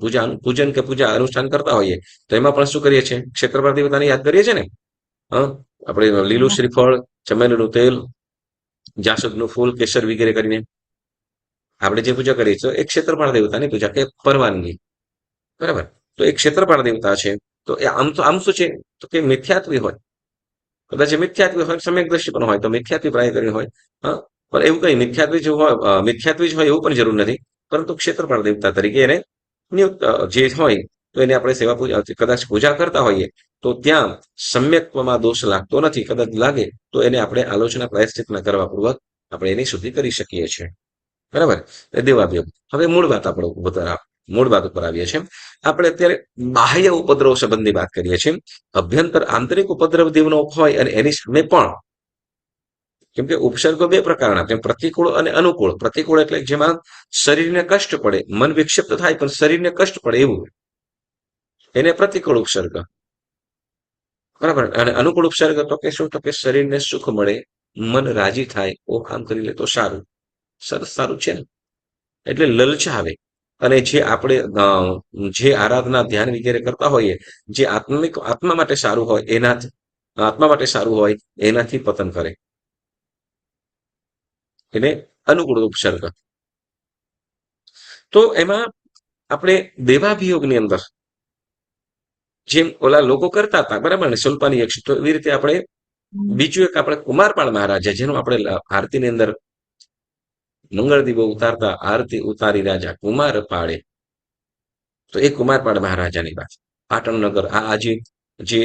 પૂજા અનુષ્ઠાન કરતા હોઈએ, તો એમાં પણ શું કરીએ છીએ? ક્ષેત્રપાળ દેવતાને યાદ કરીએ છીએ ને. આપણે લીલું શ્રીફળ, ચમેલીનું તેલ, જાસૂદનું ફૂલ, કેસર વગેરે કરીને આપણે જે પૂજા કરીએ છીએ એ ક્ષેત્રપાળ દેવતાની પૂજા કે પરવાનગી, બરાબર. તો એ ક્ષેત્રપાળ દેવતા છે. તો એ આમ શું છે તો કે મિથ્યાત્વી હોય, કદાચ મિથ્યાત્વી હોય, સમ્યક દ્રષ્ટિ પણ હોય તો મિથ્યાત્વી પ્રાય કરી હોય. હા, પણ એવું કઈ મિથ્યાત્વી જ હોય, મિથ્યાત્વી જ હોય એવું પણ જરૂર નથી, પરંતુ ક્ષેત્રપાળ દેવતા તરીકે એને નિયુક્ત જે હોય તો એને આપણે સેવા પૂજા કદાચ પૂજા કરતા હોઈએ તો ત્યાં સમ્યક્ત્વમાં દોષ લાગતો નથી. કદાચ લાગે તો એને આપણે આલોચના પ્રાયશ્ચિતના કરવા પૂર્વક આપણે એની શુદ્ધિ કરી શકીએ છીએ, બરાબર. દેવાભિયોગ. હવે મૂળ વાત ઉપર આવીએ છીએ. આપણે અત્યારે બાહ્ય ઉપદ્રવ સંબંધની વાત કરીએ છીએ. અભ્યંતર આંતરિક ઉપદ્રવ દેવનો હોય અને એની સામે પણ, કેમ કે ઉપસર્ગો બે પ્રકારના, જેમ પ્રતિકૂળ અને અનુકૂળ. પ્રતિકૂળ એટલે જેમાં શરીરને કષ્ટ પડે, મન વિક્ષિપ્ત થાય પણ શરીરને કષ્ટ પડે એવું, એને પ્રતિકૂળ ઉપસર્ગ, બરાબર. અને અનુકૂળ ઉપસર્ગ તો કે શું, તો કે શરીરને સુખ મળે, મન રાજી થાય, ઓ આમ કરી લે તો સારું, સરસ, સારું છે ને, એટલે લલચાવે. અને જે આપણે જે આરાધના ધ્યાન વગેરે કરતા હોઈએ, જે આત્મા માટે સારું હોય એનાથી પતન કરે, એને અનુકૂળ ઉપસર્ગ. તો એમાં આપણે દેવાભિયોગની અંદર જેમ ઓલા લોકો કરતા હતા, બરાબર ને, સુલપાની યક્ષ, તો એવી રીતે આપણે બીજું એક આપણે કુમારપાળ મહારાજા, જેનું આપણે આરતીની અંદર મંગળ દીવો ઉતારતા, આરતી ઉતારી રાજા કુમાર પાળે, તો એ કુમારપાળ મહારાજાની વાત. પાટણનગર આજે જે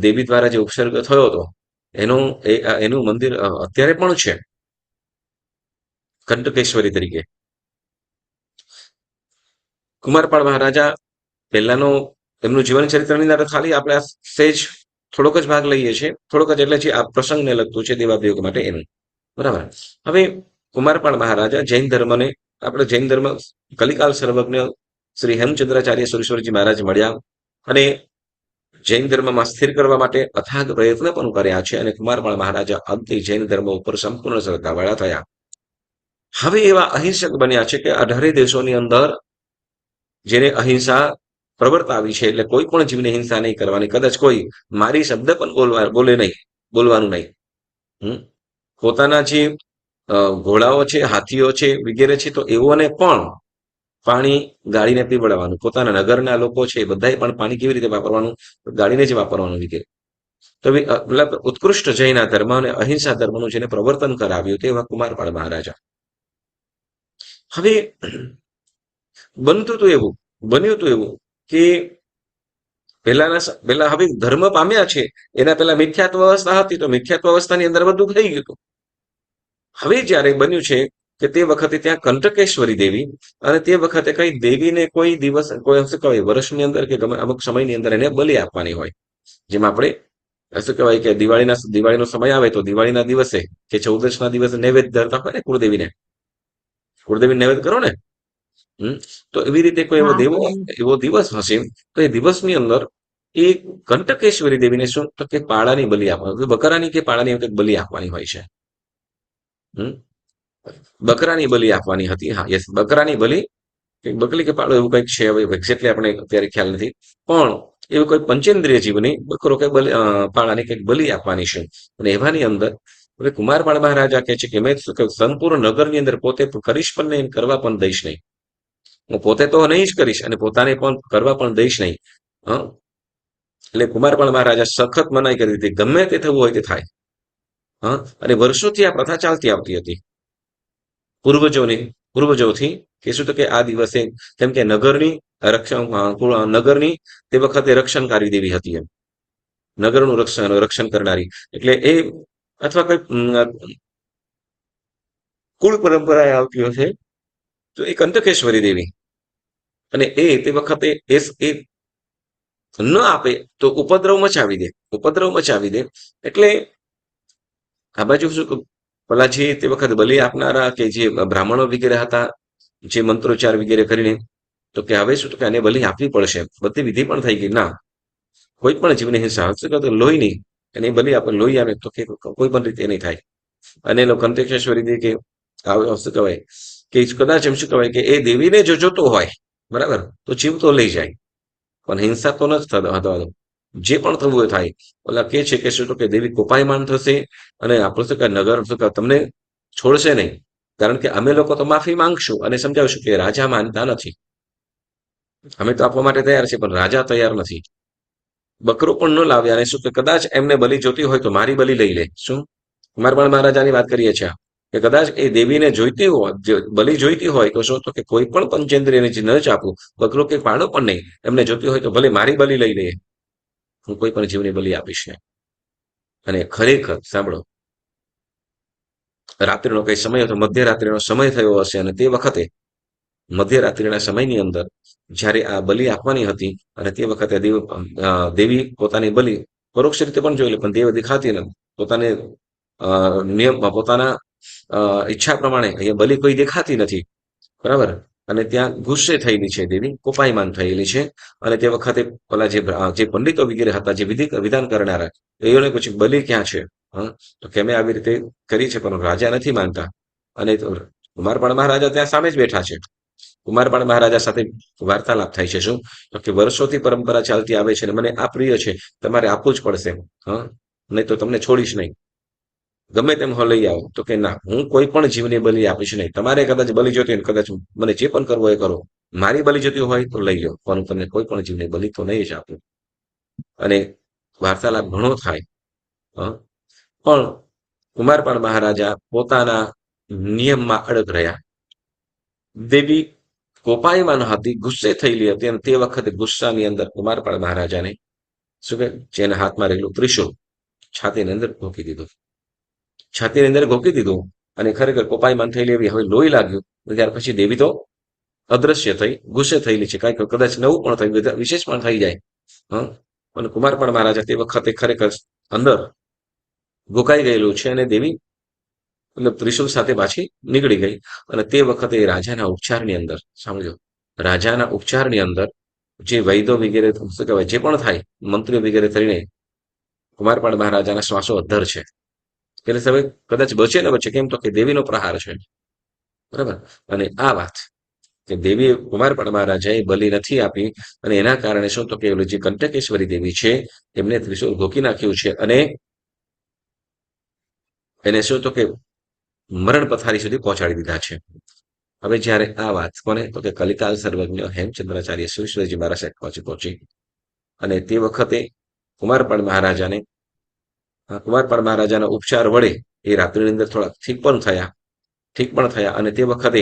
દેવી દ્વારા જે ઉપસર્ગ થયો હતો એનું મંદિર અત્યારે પણ છે, કંટકેશ્વરી તરીકે. કુમારપાળ મહારાજા પહેલાનો એમનું જીવન ચરિત્રની અંદર ખાલી આપણે સહેજ થોડોક જ ભાગ લઈએ છીએ, થોડોક જ, એટલે જે આ પ્રસંગને લગતું છે દેવાભિયોગ માટે એનું, બરાબર. હવે કુમારપાળ મહારાજા જૈન ધર્મને, આપણે જૈન ધર્મ કલિકાલ સર્વજ્ઞ શ્રી હેમચંદ્રાચાર્ય સુરેશ્વરજી મહારાજ મળ્યા અને જૈન ધર્મમાં સ્થિર કરવા માટે અથાગ પ્રયત્ન પણ કર્યા છે. અને કુમારપાળ મહારાજા અંતે જૈન ધર્મ ઉપર સંપૂર્ણ શ્રદ્ધાવાળા થયા. હવે એવા અહિંસક બન્યા છે કે 18 દેશોની અંદર જેને અહિંસા પ્રવર્તાવી છે, એટલે કોઈ પણ જીવને હિંસા નહીં કરવાની. કદાચ કોઈ મારી શબ્દ પણ બોલવાનું નહીં. પોતાના જે ઘોડાઓ છે, હાથીઓ છે વગેરે છે, તો એઓને પણ પાણી ગાળીને પીવડાવવાનું. પોતાના નગરના લોકો છે બધાએ પણ પાણી કેવી રીતે વાપરવાનું, ગાળીને જ વાપરવાનું વગેરે. તો મતલબ ઉત્કૃષ્ટ જૈન ધર્મ અને અહિંસા ધર્મનું જેને પ્રવર્તન કરાવ્યું તેવા કુમારપાળ મહારાજા. હવે બન્યું હતું એવું કે પહેલા હવે ધર્મ પામ્યા છે, એના પહેલા મિથ્યાત્વ અવસ્થા હતી, તો મિથ્યાત્વ અવસ્થાની અંદર બધું થઈ ગયું હતું. હવે જ્યારે બન્યું છે કે તે વખતે ત્યાં કંટકેશ્વરી દેવી, અને તે વખતે કઈ દેવીને કોઈ દિવસ, કોઈ શું કહેવાય, વર્ષની અંદર કે ગમે અમુક સમયની અંદર એને બલિ આપવાની હોય. જેમ આપણે શું કહેવાય કે દિવાળીનો સમય આવે તો દિવાળીના દિવસે કે 14ના દિવસે નૈવેદ્ય ધરતા હોય ને કુળદેવીને નૈવેદ્ય કરો ને. તો એવી રીતે કોઈ એવો દિવસ હશે, તો એ દિવસની અંદર એ કંટકેશ્વરી દેવીને શું, તો કે પાળાની બલિ આપવાની, બકરાની કે પાળાની બલિ આપવાની હોય છે. બકરાની બલિ આપવાની હતી. હા, યસ, બકરાની બલિ, બકરી કે પાળો એવું કંઈક છે, હવે એક્ઝેક્ટલી આપણે અત્યારે ખ્યાલ નથી, પણ એવું કોઈ પંચેન્દ્રિય જીવની બકરો કે પાળાની કંઈક બલિ આપવાની છે. અને એવાની અંદર હવે કુમારપાળ મહારાજા કહે છે કે મેં સંપૂર્ણ નગરની અંદર પોતે કરીશ પણ નહીં, કરવા પણ દઈશ નહીં. હું પોતે તો નહીં જ કરીશ અને પોતાને પણ કરવા પણ દઈશ નહીં. એટલે કુમારપાળ મહારાજા સખત મનાઈ કરી દીધી, ગમે તે થવું હોય તે થાય. અને વર્ષોથી આ પ્રથા ચાલતી આવતી હતી પૂર્વજોથી, કે શું તો કે આ દિવસે, કેમ કે નગરની તે વખતે રક્ષણકારી દેવી હતી એમ, નગરનું રક્ષણ કરનારી, એટલે એ અથવા કોઈ કુળ પરંપરાએ આવતી હશે તો એ કંટકેશ્વરી દેવી, અને એ તે વખતે એ ન આપે તો ઉપદ્રવ મચાવી દે. એટલે આ બાજુ શું, પેલા જે તે વખત બલિ આપનારા કે જે બ્રાહ્મણો વગેરે હતા, જે મંત્રોચ્ચાર વગેરે કરીને, તો કે હવે શું, તો કે આને બલિ આપવી પડશે. બધી વિધિ પણ થઈ ગઈ, ના કોઈ પણ જીવની હિંસા હશે તો લોહી નહીં, અને બલિ આપણે લોહી આવે તો કે કોઈ પણ રીતે નહીં થાય. અને એ લોકો કંટકેશ્વરી દેવી કે શું કહેવાય કે કદાચ એમ શું કહેવાય કે એ દેવીને જો જોતો હોય, બરાબર, તો જીવ તો લઈ જાય, પણ હિંસા તો નથી થતો. જે પણ થવું હોય થાય. ઓલા કે છે કે શું તો કે દેવી કોપાયમાન થશે અને આપણું શું કે નગર શું કે તમને છોડશે નહીં, કારણ કે અમે લોકો તો માફી માંગશું અને સમજાવશું કે રાજા માનતા નથી. અમે તો આપવા માટે તૈયાર છે, પણ રાજા તૈયાર નથી. બકરો પણ ન લાવ્યા અને શું કે કદાચ એમને બલી જોતી હોય તો મારી બલી લઈ લે. શું કુમારપાળ મહારાજાની વાત કરીએ છીએ કે કદાચ એ દેવીને જોઈતી હોય, બલી જોઈતી હોય તો શું તો કે કોઈ પણ પંચેન્દ્રિયને ન જ આપું, બકરો કે પાડો પણ નહીં. એમને જોતી હોય તો ભલે મારી બલી લઈ લે, હું કોઈ પણ જીવની બલી આપીશ. અને ખરેખર સાંભળો, રાત્રિનો કઈ સમય હતો, મધ્યરાત્રિનો સમય થયો હશે અને તે વખતે મધ્યરાત્રિના સમયની અંદર જ્યારે આ બલિ આપવાની હતી અને તે વખતે દેવી પોતાની બલિ પરોક્ષ રીતે પણ જોઈ લે, પણ દેવ દેખાતી નથી. પોતાને નિયમમાં પોતાના ઈચ્છા પ્રમાણે અહીંયા બલિ કોઈ દેખાતી નથી, બરાબર. અને ત્યાં ગુસ્સે થયેલી છે દેવી, કોપાયમાન થયેલી છે. અને તે વખતે ઓલા જે પંડિતો વગેરે હતા, જે વિધાન કરનારા, એઓને પછી બલિ ક્યાં છે? તો કે અમે આવી રીતે કરી છે, પણ રાજા નથી માનતા. અને કુમારપાળ મહારાજા ત્યાં સામે જ બેઠા છે. કુમારપાળ મહારાજા સાથે વાર્તાલાપ થાય છે. શું તો કે વર્ષોથી પરંપરા ચાલતી આવે છે અને મને આ પ્રિય છે, તમારે આપવું જ પડશે. નહીં તો તમને છોડીશ નહીં. ગમે તેમ હો લઈ આવો. તો કે ના, હું કોઈ પણ જીવની બલિ આપીશ નહીં. તમારે કદાચ બલિ જોતી હોય, કદાચ મને જે પણ કરવો એ કરો. મારી બલિ જોતી હોય તો લઈ લો, પણ તમને કોઈ પણ જીવની બલિ તો નહીં જ આપું. અને વાર્તાલાપ ઘણો થાય, પણ કુમારપાળ મહારાજા પોતાના નિયમમાં અડગ રહ્યા. દેવી કોપાયમાન હતી, ગુસ્સે થયેલી હતી અને તે વખતે ગુસ્સાની અંદર કુમારપાળ મહારાજાને શું કે જેના હાથમાં રહેલું ત્રિશૂળ છાતીની અંદર ભોકી દીધું. છાતીની અંદર ભોકી દીધું અને ખરેખર કોપાયમાન થયેલી એવી હવે લોહી લાગ્યું. ત્યાર પછી દેવી તો અદ્રશ્ય થઈ, ગુસ્સે થયેલી છે. કાંઈક કદાચ નવું પણ થયું, વિશેષ પણ થઈ જાય. અને કુમારપાળ મહારાજા તે વખતે ખરેખર અંદર ભોકાઈ ગયેલું છે અને દેવી મતલબ ત્રિશુલ સાથે પાછી નીકળી ગઈ. અને તે વખતે રાજાના ઉપચારની અંદર સમજો, રાજાના ઉપચારની અંદર જે વૈદો વગેરે શું કહેવાય, જે પણ થાય મંત્રીઓ વગેરે થઈને કુમારપાળ મહારાજાના શ્વાસો અદ્ધર છે. એટલે હવે કદાચ બચે ને બચે, કેમ તો કે દેવીનો પ્રહાર છે, બરાબર. અને આ વાત કે દેવીએ કુમારપાળ મહારાજાએ બલિ નથી આપી અને એના કારણે શું તો કે જે કંટકેશ્વરી દેવી છે એમને ત્રિશુલ ભોકી નાખ્યું છે અને એને શું તો કે મરણ પથારી સુધી પહોંચાડી દીધા છે. હવે જ્યારે આ વાત કોને તો કે કલિકાલ સર્વજ્ઞ હેમચંદ્રાચાર્ય સુશ્રીજી મહારાજ પહોંચી અને તે વખતે કુમારપાળ મહારાજાના ઉપચાર વડે એ રાત્રિની અંદર થોડા ઠીક પણ થયા અને તે વખતે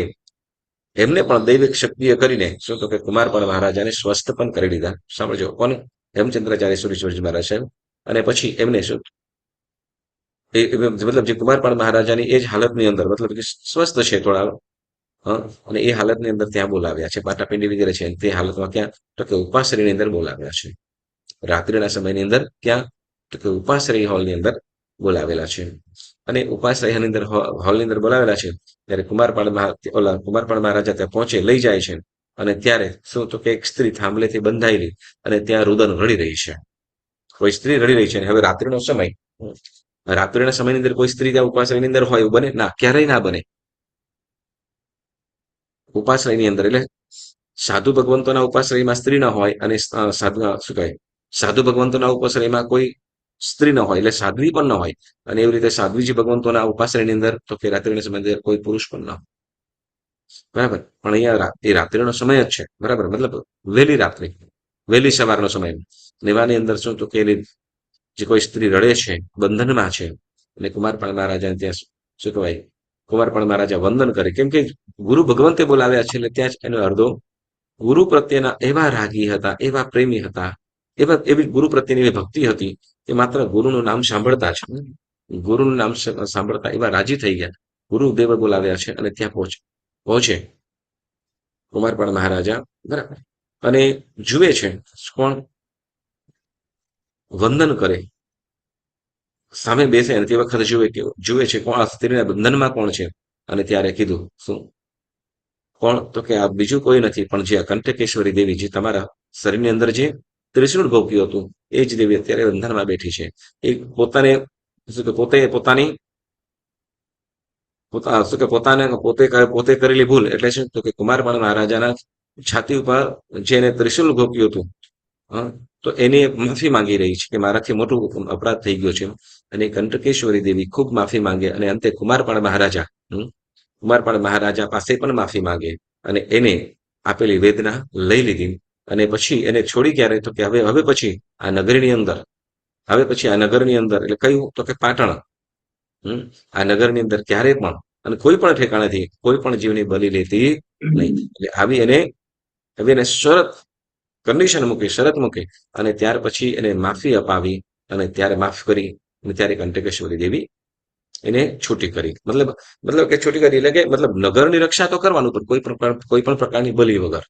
એમને પણ દૈવિક શક્તિએ કરીને શું તો કે કુમારપાળ મહારાજાને સ્વસ્થ પણ કરી લીધા. સાંભળજો, કોને? હેમચંદ્રાચાર્ય સુરેશ્વરજી મહારાજ સાહેબ. અને પછી એમને શું મતલબ જે કુમારપાળ મહારાજાની એ જ હાલતની અંદર મતલબ કે સ્વસ્થ છે થોડા, અને એ હાલતની અંદર ત્યાં બોલાવ્યા છે. પાટાપિંડી વગેરે છે તે હાલતમાં ક્યાં તો કે ઉપાશ્રયની અંદર બોલાવ્યા છે. રાત્રિના સમયની અંદર ક્યાં તો કે ઉપાશ્રય હોલની અંદર બોલાવેલા છે. અને ઉપાશ્રયની અંદર હોલની અંદર બોલાવેલા છે. ત્યારે કુમારપાળ મહારાજા ત્યાં પહોંચે, લઈ જાય છે અને ત્યારે શું તો કે એક સ્ત્રી થાંભલેથી બંધાયેલી અને ત્યાં રુદન રડી રહી છે. કોઈ સ્ત્રી રડી રહી છે. હવે રાત્રિનો સમય, રાત્રિના સમયની અંદર કોઈ સ્ત્રી ત્યાં ઉપાશ્રયની અંદર હોય એવું બને ના, ક્યારેય ના બને. ઉપાશ્રયની અંદર એટલે સાધુ ભગવંતોના ઉપાશ્રયમાં સ્ત્રી ના હોય અને સાધુ શું કહે સાધુ ભગવંતોના ઉપાશ્રયમાં કોઈ સ્ત્રી ન હોય એટલે સાધ્વી પણ ન હોય. અને એવી રીતે સાધ્વીજી ભગવંતોના ઉપાશ્રયની અંદર તો કે રાત્રિના સમયની અંદર કોઈ પુરુષ પણ ન હોય, બરાબર. પણ અહીંયા એ રાત્રિનો સમય જ છે, બરાબર. મતલબ વહેલી રાત્રિ, વહેલી સવારનો સમય. એવાની અંદર શું તો કે જે કોઈ સ્ત્રી રડે છે, બંધનમાં છે અને કુમારપાળ મહારાજાને ત્યાં શું કહેવાય કુમારપાળ મહારાજા વંદન કરે, કેમ કે ગુરુ ભગવંતે બોલાવ્યા છે એટલે ત્યાં જ એનો અર્ધો ગુરુ પ્રત્યેના એવા રાગી હતા, એવા પ્રેમી હતા, એવી ગુરુ પ્રત્યેની એવી ભક્તિ હતી કે માત્ર ગુરુનું નામ સાંભળતા જ ગુરુનું નામ સાંભળતા એવા રાજી થઈ ગયા. ગુરુદેવ બોલાવ્યા છે અને ત્યાં પહોંચે કુમારપાળ મહારાજા, બરાબર. અને જુએ છે કોણ વંદન કરે, સામે બેસે અને તે વખતે જુએ છે કોણ આ સ્ત્રીના બંધનમાં કોણ છે. અને ત્યારે કીધું શું કોણ તો કે આ બીજું કોઈ નથી પણ જે કંટકેશ્વરી દેવી, જે તમારા શરીરની અંદર જે ત્રિશૂળ ભોગ્યું હતું એ જ દેવી અત્યારે બંધનમાં બેઠી છે. એ પોતાને શું કે પોતે કરેલી ભૂલ એટલે શું તો કે કુમારપાળ મહારાજાના છાતી ઉપર જેને ત્રિશૂલ ભોગ્યું હતું, તો એની માફી માંગી રહી છે કે મારાથી મોટું અપરાધ થઈ ગયો છે. અને કંટકેશ્વરી દેવી ખૂબ માફી માંગે અને અંતે કુમારપાળ મહારાજા કુમારપાળ મહારાજા પાસે પણ માફી માંગે અને એને આપેલી વેદના લઈ લીધી. અને પછી એને છોડી ક્યારે તો કે હવે પછી આ નગરની અંદર હવે પછી આ નગરની અંદર એટલે કયું તો કે પાટણ આ નગરની અંદર ક્યારે પણ અને કોઈ પણ ઠેકાણેથી કોઈ પણ જીવની બલી લેતી નહીં. એટલે આવી એને હવે એને કન્ડિશન મૂકી, શરત મૂકી અને ત્યાર પછી એને માફી અપાવી અને ત્યારે માફ કરી અને ત્યારે કંટકેશ્વરી દેવી એને છૂટી કરી. મતલબ કે છૂટી કરી એટલે કે મતલબ નગરની રક્ષા તો કરવાનું પણ કોઈ પણ પ્રકારની બલી વગર.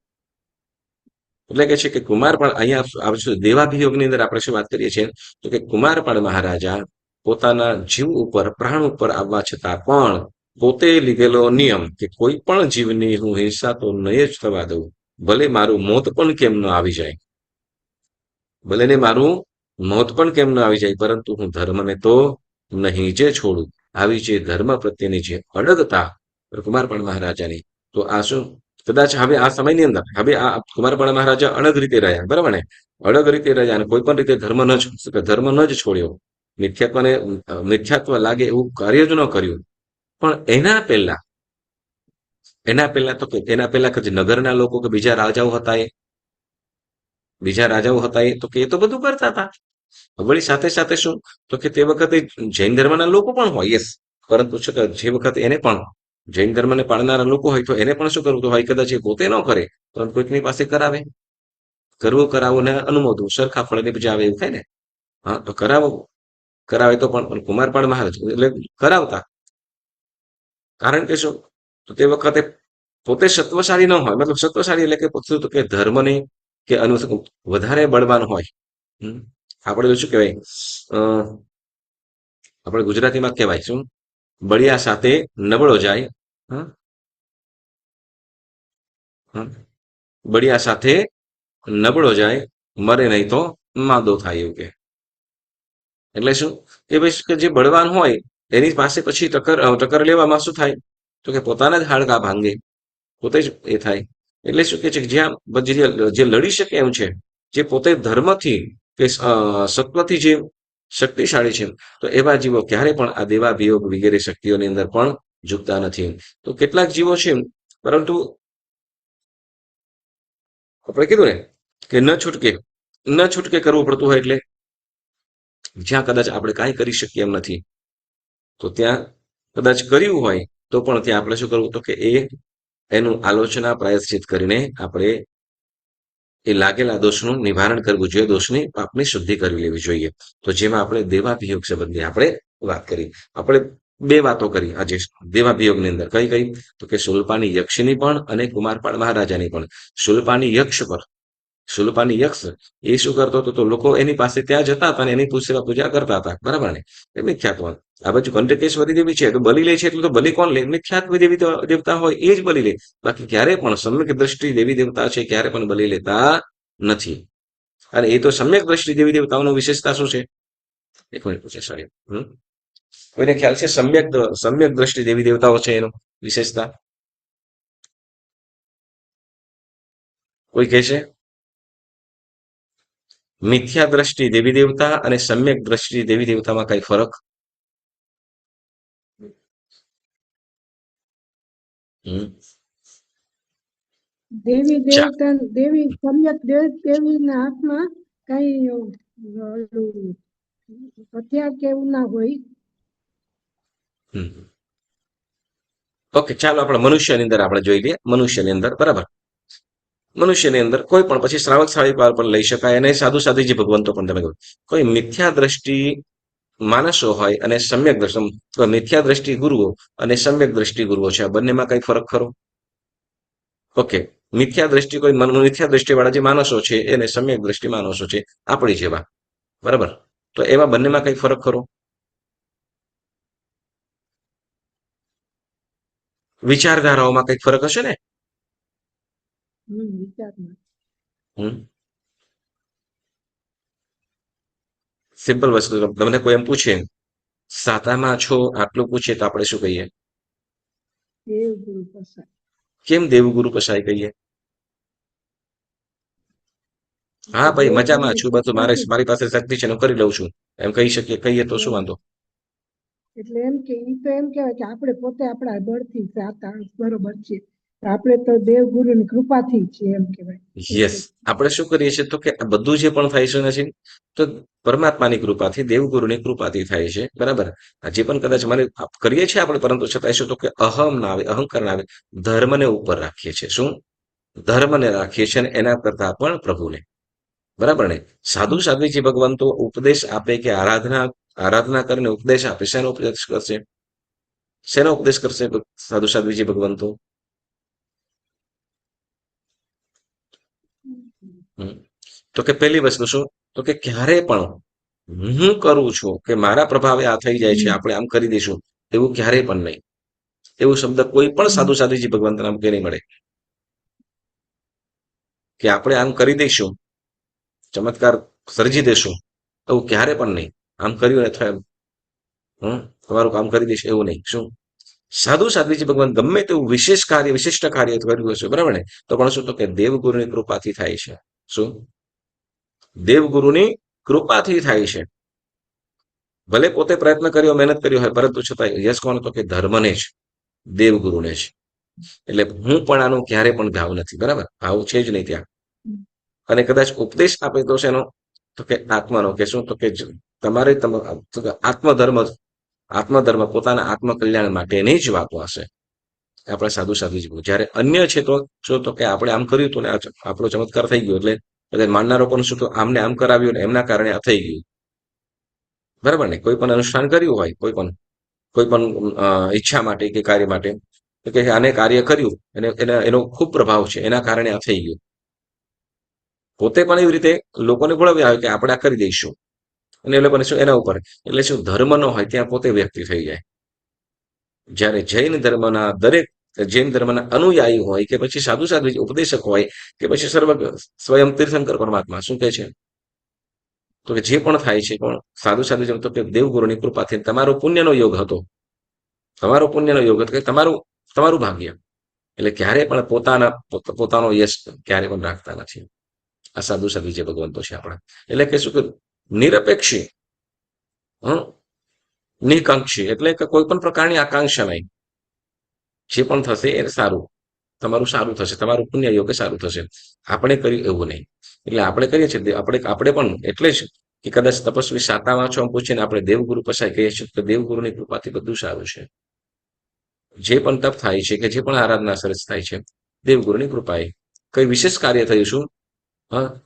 એટલે કે છે કે કુમારપાળ અહીંયા આવશું દેવાભિયોગની અંદર આપણે શું વાત કરીએ છીએ તો કે કુમારપાળ મહારાજા પોતાના જીવ ઉપર પ્રાણ ઉપર આવવા છતાં પણ પોતે લીધેલો નિયમ કે કોઈ પણ જીવની હું હિંસા તો નહીં જ થવા દઉં, ભલે મારું મોત પણ કેમ ન આવી જાય, ભલે ને મારું મોત પણ કેમ ન આવી જાય, પરંતુ હું ધર્મને તો નહીં જે છોડું. આવી જે ધર્મ પ્રત્યેની જે અડગતા કુમારપાળ મહારાજાની, તો આ શું કદાચ હવે આ સમયની અંદર હવે આ કુમારપાળ મહારાજા અડગ રીતે રહ્યા, બરાબર ને, અડગ રીતે રહ્યા અને કોઈ પણ રીતે ધર્મ ન જ છોડ્યો, મિથ્યાત્વ લાગે એવું કાર્ય જ ન કર્યું. પણ એના પહેલા કે જે નગરના લોકો કે બીજા રાજાઓ હતા એ તો કે એ તો બધું કરતા હતા. વળી સાથે સાથે શું તો કે તે વખતે જૈન ધર્મના લોકો પણ હોય, યસ, પરંતુ શું કે જે વખતે એને પણ જૈન ધર્મને પાળનારા લોકો હોય તો એને પણ શું કરવું તો હોય કદાચ એ પોતે ન કરે પરંતુ કોઈકની પાસે કરાવો ને અનુમોદવું, સરખા ફળને બીજા આવે એવું થાય ને. હા, તો કરાવે તો પણ કુમારપાળ મહારાજ એટલે કરાવતા. કારણ કે શું તો તે વખતે પોતે સત્વશાળી ન હોય, મતલબ સત્વશાળી એટલે કે પોતે કે ધર્મની કે વધારે બળવાન હોય. આપણે શું કહેવાય આપણે ગુજરાતીમાં કહેવાય શું બળિયા સાથે નબળો જાય. બળિયા સાથે નબળો જાય, મરે નહીં તો માદો થાય એવું કે. એટલે શું કે ભાઈ કે જે બળવાન હોય એની પાસે પછી ટક્કર લેવામાં શું થાય તો કે પોતાના જ હાડકા ભાંગે, પોતે જ એ થાય. એટલે શું કે છે જ્યાં જે લડી શકે એમ છે, જે પોતે ધર્મથી કે સત્વથી જે શક્તિશાળી છે, તો એવા જીવો ક્યારે પણ આ દેવાભિયોગ વગેરે શક્તિઓની અંદર પણ ઝૂકતા નથી. તો કેટલાક જીવો છે પરંતુ આપણે કીધું ને કે ન છૂટકે કરવું પડતું હોય, એટલે જ્યાં કદાચ આપણે કાંઈ કરી શકીએ એમ નથી તો ત્યાં કદાચ કર્યું હોય તો પણ ત્યાં આપણે શું કરવું તો કે એનું આલોચના પ્રાયશ્ચિત કરીને આપણે એ લાગેલા દોષનું નિવારણ કરવું જોઈએ, દોષની પાપની શુદ્ધિ કરી લેવી જોઈએ. તો જેમાં આપણે દેવાભિયોગ સંબંધી આપણે વાત કરી. આપણે બે વાતો કરી આજે દેવાભિયોગની અંદર, કઈ તો કે શુલ્પાની યક્ષની પણ અને કુમારપાળ મહારાજાની પણ. શુલ્પાની યક્ષ એ શું કરતો હતો તો લોકો એની પાસે ત્યાં જતા હતા અને એની પૂજા કરતા હતા, બરાબર ને, એ મિથ્યાત્વ. આ બાજુ કંટકેશ્વરી દેવી છે તો બલી લે છે, એટલે તો બલી કોણ લે, મિથ્યાત્વ દેવી દેવતા હોય એ જ બલી લે. બાકી ક્યારે પણ સમ્યક દ્રષ્ટિ દેવી દેવતા છે ક્યારે પણ બલી લેતા નથી. અને એ તો સમ્યક દ્રષ્ટિ દેવી દેવતાઓની વિશેષતા શું છે, એક મિનિટ પૂછે સાહેબ, કોઈને ખ્યાલ છે સમ્યક દ્રષ્ટિ દેવી દેવતાઓ છે એનો વિશેષતા કોઈ કહે છે? મિથ્યા દ્રષ્ટિ દેવી દેવતા અને સમ્યક દ્રષ્ટિ દેવી દેવતામાં કઈ ફરક? દેવી દેવતા દેવી સમ્યક દેવીના હાથમાં કઈ હથિયાર કે એવું ના હોય. ઓકે, ચાલો આપણે મનુષ્યની અંદર આપણે જોઈ લઈએ. મનુષ્યની અંદર બરાબર, મનુષ્યની અંદર કોઈ પણ પછી શ્રાવક શ્રાવિકા પણ લઈ શકાય અને સાધુજી ભગવંતો પણ તમે કોઈ મિથ્યા દ્રષ્ટિ માણસો હોય અને સમ્યક દ્રષ્ટિ મિથ્યા દ્રષ્ટિ ગુરુઓ અને સમ્યક દ્રષ્ટિ ગુરુઓ છે, આ બંનેમાં કઈ ફરક ખરો? ઓકે, મિથ્યા દ્રષ્ટિ વાળા જે માણસો છે એને સમ્યક દ્રષ્ટિ માણસો છે આપણી જેવા, બરાબર, તો એમાં બંનેમાં કઈ ફરક ખરો? વિચારધારાઓમાં કઈક ફરક હશે ને? સિમ્પલ વસ્તુ, તમને કોઈ એમ પૂછે સાતામાં છો આટલું પૂછે તો આપણે શું કહીએ? કેમ દેવગુરુ કસાય કહીએ? હા ભાઈ, મજામાં દેવગુરુની છું બધું, કૃપાથી મારી પાસે શક્તિ છે ને હું કરી લઉં છું, એમ કહી શકીએ, કહીએ તો શું એટલે વાંધો. એટલે એમ કે ઈ તો એમ કહેવાય કે આપણે પોતે આપણા બળથી જાતા બરોબર છે, આપણે તો દેવગુરુની કૃપાથી જ છીએ એમ કહેવાય. યસ, એટલે આપણે શું કરીએ છીએ તો કે આ બધું જે પણ થાય છે ને, તો પરમાત્માની કૃપાથી, દેવગુરુની કૃપાથી થાય છે, બરાબર. આ જે પણ કદાચ મને કરીએ છીએ આપણે, પરંતુ છતાં શું તો કે અહમ ના આવે, અહંકાર ના આવે, ધર્મને ઉપર રાખીએ છીએ. શું? ધર્મને રાખીએ છીએ, અને એના કરતા પણ પ્રભુને. બરાબર ને? સાધુ સાધ્વીજી ભગવાન તો ઉપદેશ આપે કે આરાધના કરીને ઉપદેશ આપે. શેનો ઉપદેશ કરશે? શેનો ઉપદેશ કરશે સાધુ સાધ્વીજી ભગવાન તો? હમ. તો કે પહેલી વસ્તુ શું? તો કે ક્યારે પણ હું કરું છું કે મારા પ્રભાવે આ થઈ જાય છે, આપણે આમ કરી દઈશું, એવું ક્યારેય પણ નહીં. એવું શબ્દ કોઈ પણ સાધુ સાધ્વીજી ભગવાન નામ કે નહીં મળે કે આપણે આમ કરી દઈશું, ચમત્કાર સર્જી દેશું, એવું ક્યારે પણ નહીં. આમ કર્યું ને થાય, તમારું કામ કરી દઈશ એવું નહીં. શું? સાધુ સાધ્વીજી ભગવાન ગમે તેવું વિશેષ કાર્ય, વિશિષ્ટ કાર્ય કર્યું હશે, બરાબર ને, તો પણ શું તો કે દેવગુરુની કૃપાથી થાય છે. શું? દેવગુરુની કૃપાથી થાય છે. ભલે પોતે પ્રયત્ન કર્યો, મહેનત કર્યો હોય, પરંતુ છતાં યશ કોણ? તો કે ધર્મને જ, દેવગુરુને જ. એટલે હું પણ આનો ક્યારે પણ ભાવ નથી, બરાબર, ભાવ છે જ નહીં ત્યાં. અને કદાચ ઉપદેશ આપે તો શેનો? તો કે આત્માનો. કે શું? તો કે તમારે આત્મધર્મ પોતાના આત્મકલ્યાણ માટેની જ વાતો હશે. આપણે સાધુ સાધ્વીજી. જ્યારે અન્ય છે તો શું તો કે આપણે આમ કર્યું હતું ને આપણો ચમત્કાર થઈ ગયો, એટલે માનનારો પણ શું તો આમને આમ કરાવ્યું ને એમના કારણે આ થઈ ગયું. બરાબર ને? કોઈ પણ અનુષ્ઠાન કર્યું હોય, કોઈ પણ ઈચ્છા માટે કે કાર્ય માટે, તો કે આને કાર્ય કર્યું, એનો ખૂબ પ્રભાવ છે, એના કારણે આ થઈ ગયું. પોતે પણ એવી રીતે લોકોને ભણાવ્યા હોય કે આપણે આ કરી દઈશું, અને એ લોકોને શું એના ઉપર, એટલે શું ધર્મ ન હોય ત્યાં પોતે વ્યક્તિ થઈ જાય. જ્યારે જૈન ધર્મના અનુયાયી હોય કે પછી સાધુ સાધ્વી ઉપદેશક હોય કે પછી સ્વયં તીર્થંકર પરમાત્મા શું કહે છે? તો કે જે પણ થાય છે પણ સાધુ સાધ્વી, તો કે દેવગુરુની કૃપાથી તમારો પુણ્યનો યોગ હતો, તમારો પુણ્યનો યોગ હતો, કે તમારું ભાગ્ય. એટલે ક્યારે પણ પોતાનો યશ ક્યારે પણ રાખતા નથી. આ સાધુ સાધ્વીજી ભગવંતો છે આપણા. એટલે કે શું કે નિરપેક્ષી, નિકાંક્ષી, એટલે કે કોઈ પણ પ્રકારની આકાંક્ષા નહીં. જે પણ થશે એ સારું, તમારું સારું થશે, તમારું પુણ્ય યોગ્ય સારું થશે. આપણે કર્યું એવું નહીં. એટલે આપણે કરીએ છીએ, આપણે પણ એટલે જ કે કદાચ તપસ્વી સાતામાં છો પૂછીને આપણે દેવગુરુ પસાય કહીએ છીએ, તો દેવગુરુની કૃપાથી બધું સારું છે. જે પણ તપ થાય છે કે જે પણ આરાધના સરસ થાય છે, દેવગુરુની કૃપાએ. કઈ વિશેષ કાર્ય થયું શું?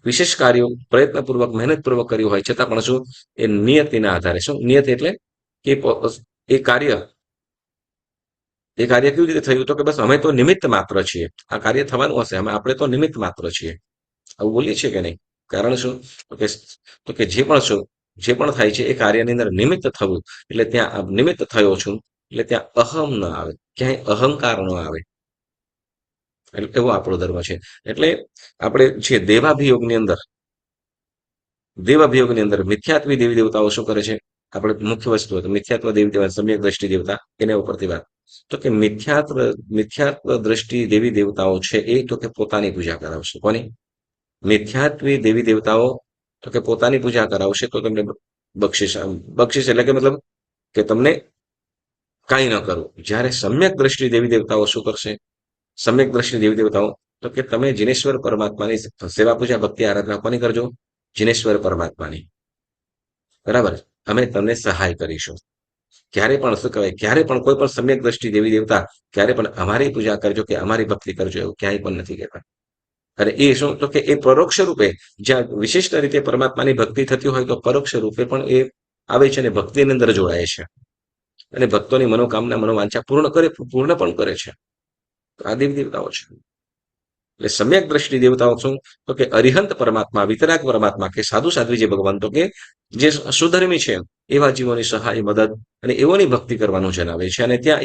વિશેષ કાર્યો પ્રયત્નપૂર્વક, મહેનતપૂર્વક કર્યું હોય છતાં પણ શું? એ નિયતિના આધારે. શું નિયત? એટલે કે એ કાર્ય કેવી રીતે થયું? તો કે બસ અમે તો નિમિત્ત માત્ર છીએ. આ કાર્ય થવાનું હશે, આપણે તો નિમિત્ત માત્ર છીએ. આવું બોલીએ છીએ કે નહીં? કારણ શું? તો કે જે પણ થાય છે એ કાર્યની અંદર નિમિત્ત થવું, એટલે ત્યાં નિમિત્ત થયો છું, એટલે ત્યાં અહમ ન આવે, ક્યાંય અહંકાર ન આવે. એવો આપણો ધર્મ છે. એટલે આપણે જે દેવાભિયોગની અંદર મિથ્યાત્વી દેવી દેવતાઓ શું કરે છે? આપણે મુખ્ય વસ્તુ તો મિથ્યાત્વ દેવી દેવતા, સમ્યક દ્રષ્ટિ દેવતા, એના ઉપરથી વાત. તો કે મિથ્યાત્વ દ્રષ્ટિ દેવી દેવતાઓ છે એ તો કે પોતાની પૂજા કરાવશે. કોની? મિથ્યાત્વી દેવી દેવતાઓ તો કે પોતાની પૂજા કરાવશે, તો તમને બક્ષિસ એટલે કે મતલબ કે તમને કાંઈ ન કરવું. જ્યારે સમ્યક દ્રષ્ટિ દેવી દેવતાઓ શું કરશે? સમ્યક દ્રષ્ટિ દેવી દેવતાઓ તો કે તમે જીનેશ્વર પરમાત્માની સેવા પૂજા ભક્તિ આરાધના કોની કરજો? જીનેશ્વર પરમાત્માની. બરાબર, અમે તમને સહાય કરીશું. ક્યારે પણ શું કહેવાય, ક્યારે પણ કોઈ પણ સમ્યક દ્રષ્ટિ દેવી દેવતા ક્યારે પણ અમારી પૂજા કરજો કે અમારી ભક્તિ કરજો એવું ક્યાંય પણ નથી કહેતા. અને એ શું તો કે એ પરોક્ષ રૂપે જ્યાં વિશિષ્ટ રીતે પરમાત્માની ભક્તિ થતી હોય તો પરોક્ષ રૂપે પણ એ આવે છે અને ભક્તિની અંદર જોડાય છે, અને ભક્તોની મનોકામના મનોવાંછા પૂર્ણ પણ કરે છે. આ દેવી દેવતાઓ છે. એટલે સમ્યક દ્રષ્ટિ દેવતાઓ શું તો કે અરિહંત પરમાત્મા, વિતરાગ પરમાત્મા કે સાધુ સાધ્વીજી ભગવાન, તો કે જે સુધર્મી છે એવા જીવોની સહાય, મદદ અને એવોની ભક્તિ કરવાનું જણાવે છે. અને ત્યાં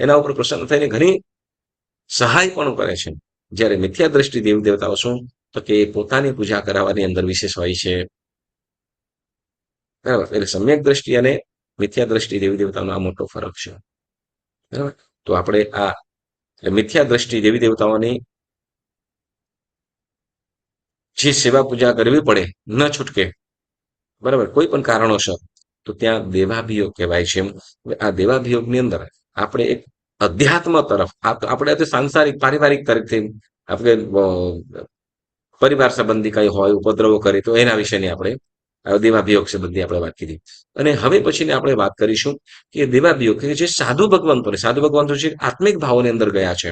એના ઉપર પ્રસન્ન થઈને ઘણી સહાય પણ કરે છે. જ્યારે મિથ્યા દ્રષ્ટિ દેવી દેવતાઓ શું તો કે પોતાની પૂજા કરાવવાની અંદર વિશેષ હોય છે. બરાબર, એટલે સમ્યક દ્રષ્ટિ અને મિથ્યા દ્રષ્ટિ દેવી દેવતાનો આ મોટો ફરક છે. બરાબર, તો આપણે આ મિથ્યા દ્રષ્ટિ દેવી દેવતાઓની જે સેવા પૂજા કરવી પડે ન છૂટકે, બરાબર, કોઈ પણ કારણોસર, તો ત્યાં દેવાભિયોગ કહેવાય છે. આ દેવાભિયોગની અંદર આપણે એક અધ્યાત્મ તરફ, આપણે સાંસારિક પારિવારિક તરફથી આપણે પરિવાર સંબંધી કઈ હોય ઉપદ્રવો કરે તો એના વિશેની આપણે દેવાભિયોગ સંબંધી આપણે વાત કરી. અને હવે પછીની આપણે વાત કરીશું કે દેવાભિયોગ કે જે સાધુ ભગવંતો છે આત્મિક ભાવોની અંદર ગયા છે,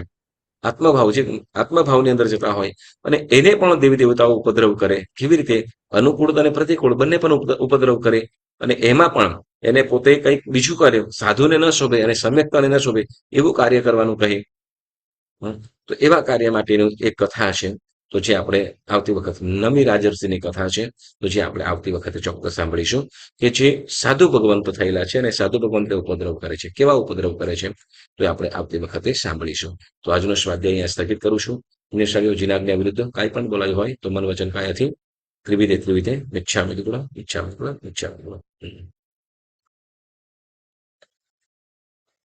આત્મભાવની અંદર જતા હોય અને એને પણ દેવી દેવતાઓ ઉપદ્રવ કરે. કેવી રીતે? અનુકૂળ અને પ્રતિકૂળ બંને પણ ઉપદ્રવ કરે. અને એમાં પણ એને પોતે કંઈક બીજું કરે, સાધુને ન શોભે અને સમ્યક્તાને ન શોભે એવું કાર્ય કરવાનું કહે. તો એવા કાર્ય માટેની એક કથા છે, તો જે આપણે આવતી વખત નમી રાજર્ષિની કથા છે, તો જે આપણે આવતી વખતે ચોક્કસ સાંભળીશું કે જે સાધુ ભગવંત થયેલા છે અને સાધુ ભગવંતે ઉપદ્રવ કરે છે. કેવા ઉપદ્રવ કરે છે તો આપણે આવતી વખતે સાંભળીશું. તો આજનો સ્વાધ્યાય અહીંયા સ્થગિત કરું છું. પુણ્યશાળીઓ જીનાજ્ઞા વિરુદ્ધ કાંઈ પણ બોલાયું હોય તો મન વચન કાયાથી ત્રિવિધે મિચ્છામિ દુક્કડમ.